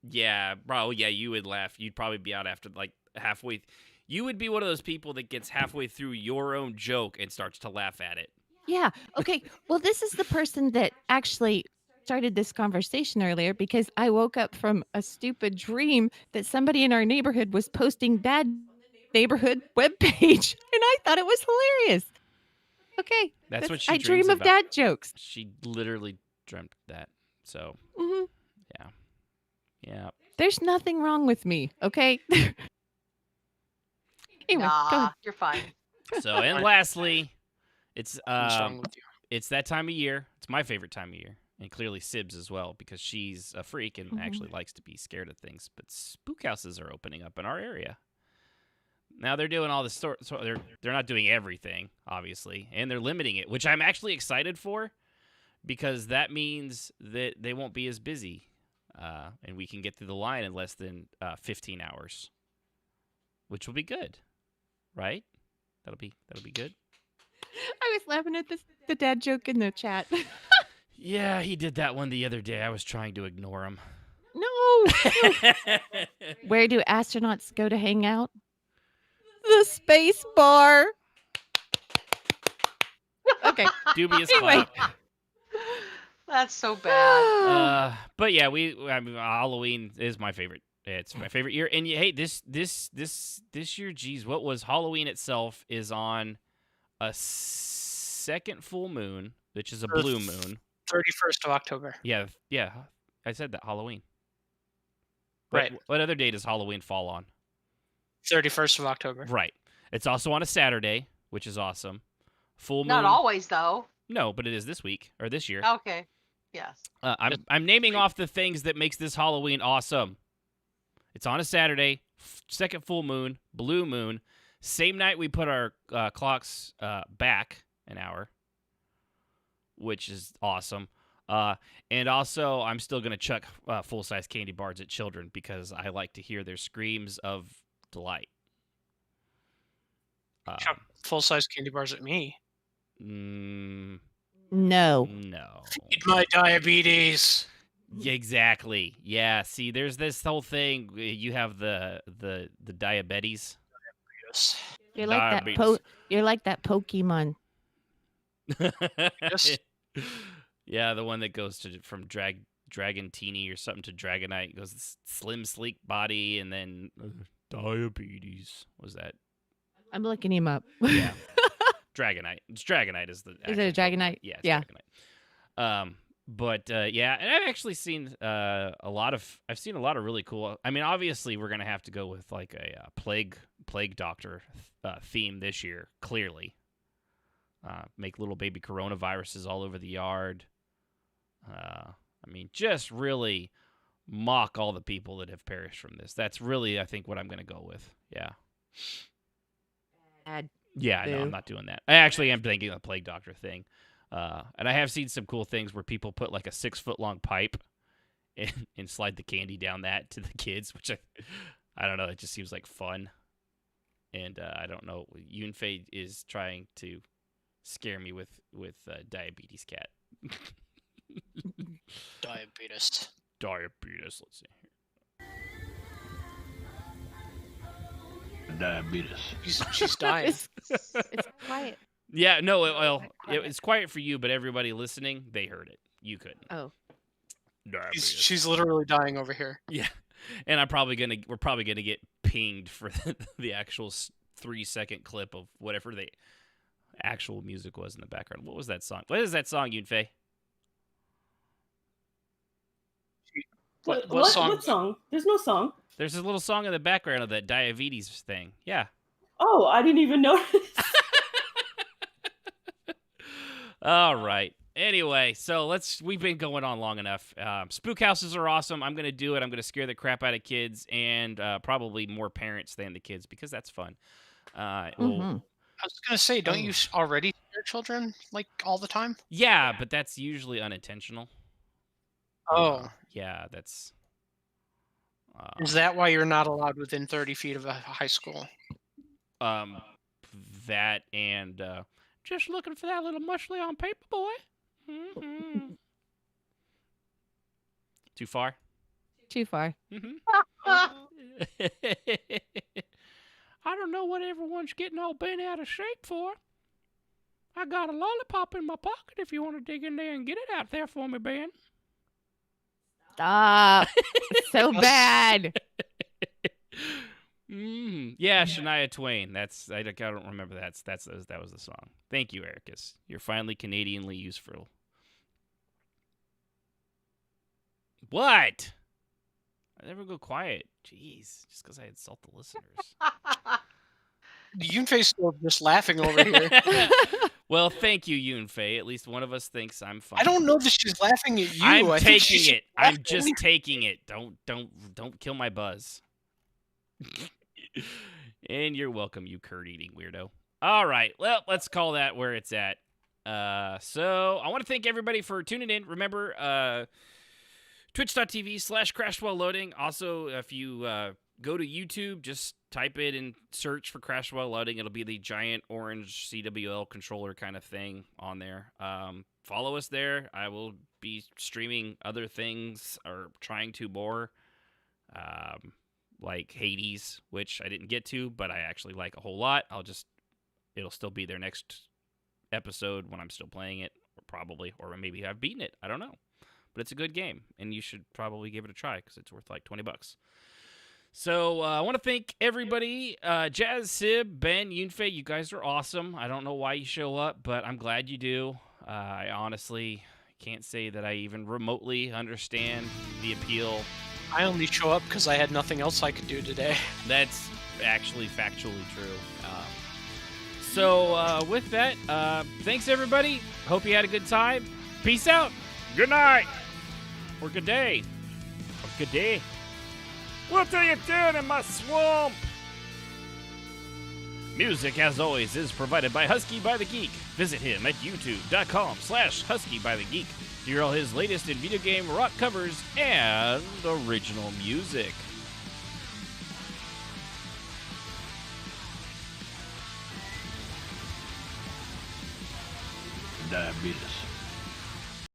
Yeah, bro. Yeah, you would laugh. You'd probably be out after like halfway. You would be one of those people that gets halfway through your own joke and starts to laugh at it. Yeah. Okay. Well, this is the person that actually started this conversation earlier because I woke up from a stupid dream that somebody in our neighborhood was posting bad neighborhood webpage, and I thought it was hilarious. Okay. That's what she I dreams dream of about. dad jokes. She literally dreamt that. So, yeah. There's nothing wrong with me. Okay. Anyway, go Nah, ahead. you're fine. So, and lastly, it's What's wrong with you? it's that time of year. It's my favorite time of year, and clearly Sib's as well because she's a freak and actually likes to be scared of things. But spook houses are opening up in our area. Now they're doing all this so they're not doing everything, obviously, and they're limiting it, which I'm actually excited for because that means that they won't be as busy, and we can get through the line in less than 15 hours, which will be good, right? That'll be good. I was laughing at the dad joke in the chat. Yeah, he did that one the other day. I was trying to ignore him. No. Where do astronauts go to hang out? The space bar. Okay. Dubious Anyway. clap. That's so bad. But yeah, I mean, Halloween is my favorite. It's my favorite year. And hey, this year, geez, what was Halloween itself is on a second full moon, which is a blue moon. 31st of October. Yeah. I said that, Halloween. Right. What other day does Halloween fall on? 31st of October. Right. It's also on a Saturday, which is awesome. Full moon. Not always, though. No, but it is this week or this year. Okay. Yes. I'm naming off the things that makes this Halloween awesome. It's on a Saturday, second full moon, blue moon. Same night we put our clocks back an hour, which is awesome. And also, I'm still going to chuck full-size candy bars at children because I like to hear their screams of delight. Chuck full-size candy bars at me. No. No. Feed my diabetes. Exactly. Yeah. See, there's this whole thing. You have the diabetes. You're like that. You're like that Pokemon. Yeah, the one that goes from Dragantini or something to Dragonite. It goes slim, sleek body, and then diabetes. What was that? I'm looking him up. Yeah. Dragonite. It's Dragonite is the. Is it a Dragonite? Yeah. Yeah. Dragonite. But yeah, and I've actually seen a lot of really cool. I mean, obviously, we're gonna have to go with like a plague doctor theme this year. Clearly, make little baby coronaviruses all over the yard. I mean, just really mock all the people that have perished from this. That's really, I think, what I'm gonna go with. Yeah. Yeah, no, I'm not doing that. I actually am thinking of a plague doctor thing. And I have seen some cool things where people put like a 6-foot-long pipe and slide the candy down that to the kids, which I don't know. It just seems like fun. And I don't know. Yunfei is trying to scare me with diabetes cat. Diabetes. Let's see here. Diabetes. She's dying. It's quiet. Yeah, no, it's quiet for you, but everybody listening, they heard it. You couldn't. Oh. She's literally dying over here. Yeah, and we're probably gonna get pinged for the actual 3-second clip of whatever the actual music was in the background. What was that song? What is that song, Yunfei? What song? There's no song. There's a little song in the background of that diabetes thing. Yeah. Oh, I didn't even notice. All right. Anyway, so we've been going on long enough. Spook houses are awesome. I'm going to do it. I'm going to scare the crap out of kids and probably more parents than the kids because that's fun. I was going to say, don't you already scare children like all the time? Yeah, but that's usually unintentional. Oh. Yeah, that's... Is that why you're not allowed within 30 feet of a high school? That and just looking for that little mush on paper, boy. Mm-hmm. Too far? Too far. Mm-hmm. I don't know what everyone's getting all bent out of shape for. I got a lollipop in my pocket if you want to dig in there and get it out there for me, Ben. Stop. It's so bad. Yeah, Shania Twain. I don't remember that. That was the song. Thank you, Ericus. You're finally Canadianly useful. What? I never go quiet. Jeez, just because I insult the listeners. Yunfei's still just laughing over here. Well, thank you, Yunfei. At least one of us thinks I'm funny. I don't know that she's laughing at you. I'm taking it. I'm just taking it. Don't kill my buzz. And you're welcome, you curd-eating weirdo. All right, well, let's call that where it's at. So I want to thank everybody for tuning in. Remember, twitch.tv/CrashedWhileLoading. Also, if you go to YouTube, just type it and search for Crashed While Loading. It'll be the giant orange CWL controller kind of thing on there. Follow us there. I will be streaming other things or trying to more. Like Hades, which I didn't get to, but I actually like a whole lot. It'll still be there next episode when I'm still playing it, or maybe I've beaten it. I don't know. But it's a good game, and you should probably give it a try because it's worth like $20. So I want to thank everybody. Jazz, Sib, Ben, Yunfei, you guys are awesome. I don't know why you show up, but I'm glad you do. I honestly can't say that I even remotely understand the appeal. I only show up because I had nothing else I could do today. That's actually factually true. So with that, thanks everybody. Hope you had a good time. Peace out. Good night. Or good day. Or good day. What are you doing in my swamp? Music, as always, is provided by Husky by the Geek. Visit him at youtube.com/Husky by the Geek. Hear all his latest in video game rock covers and original music. Diabetes.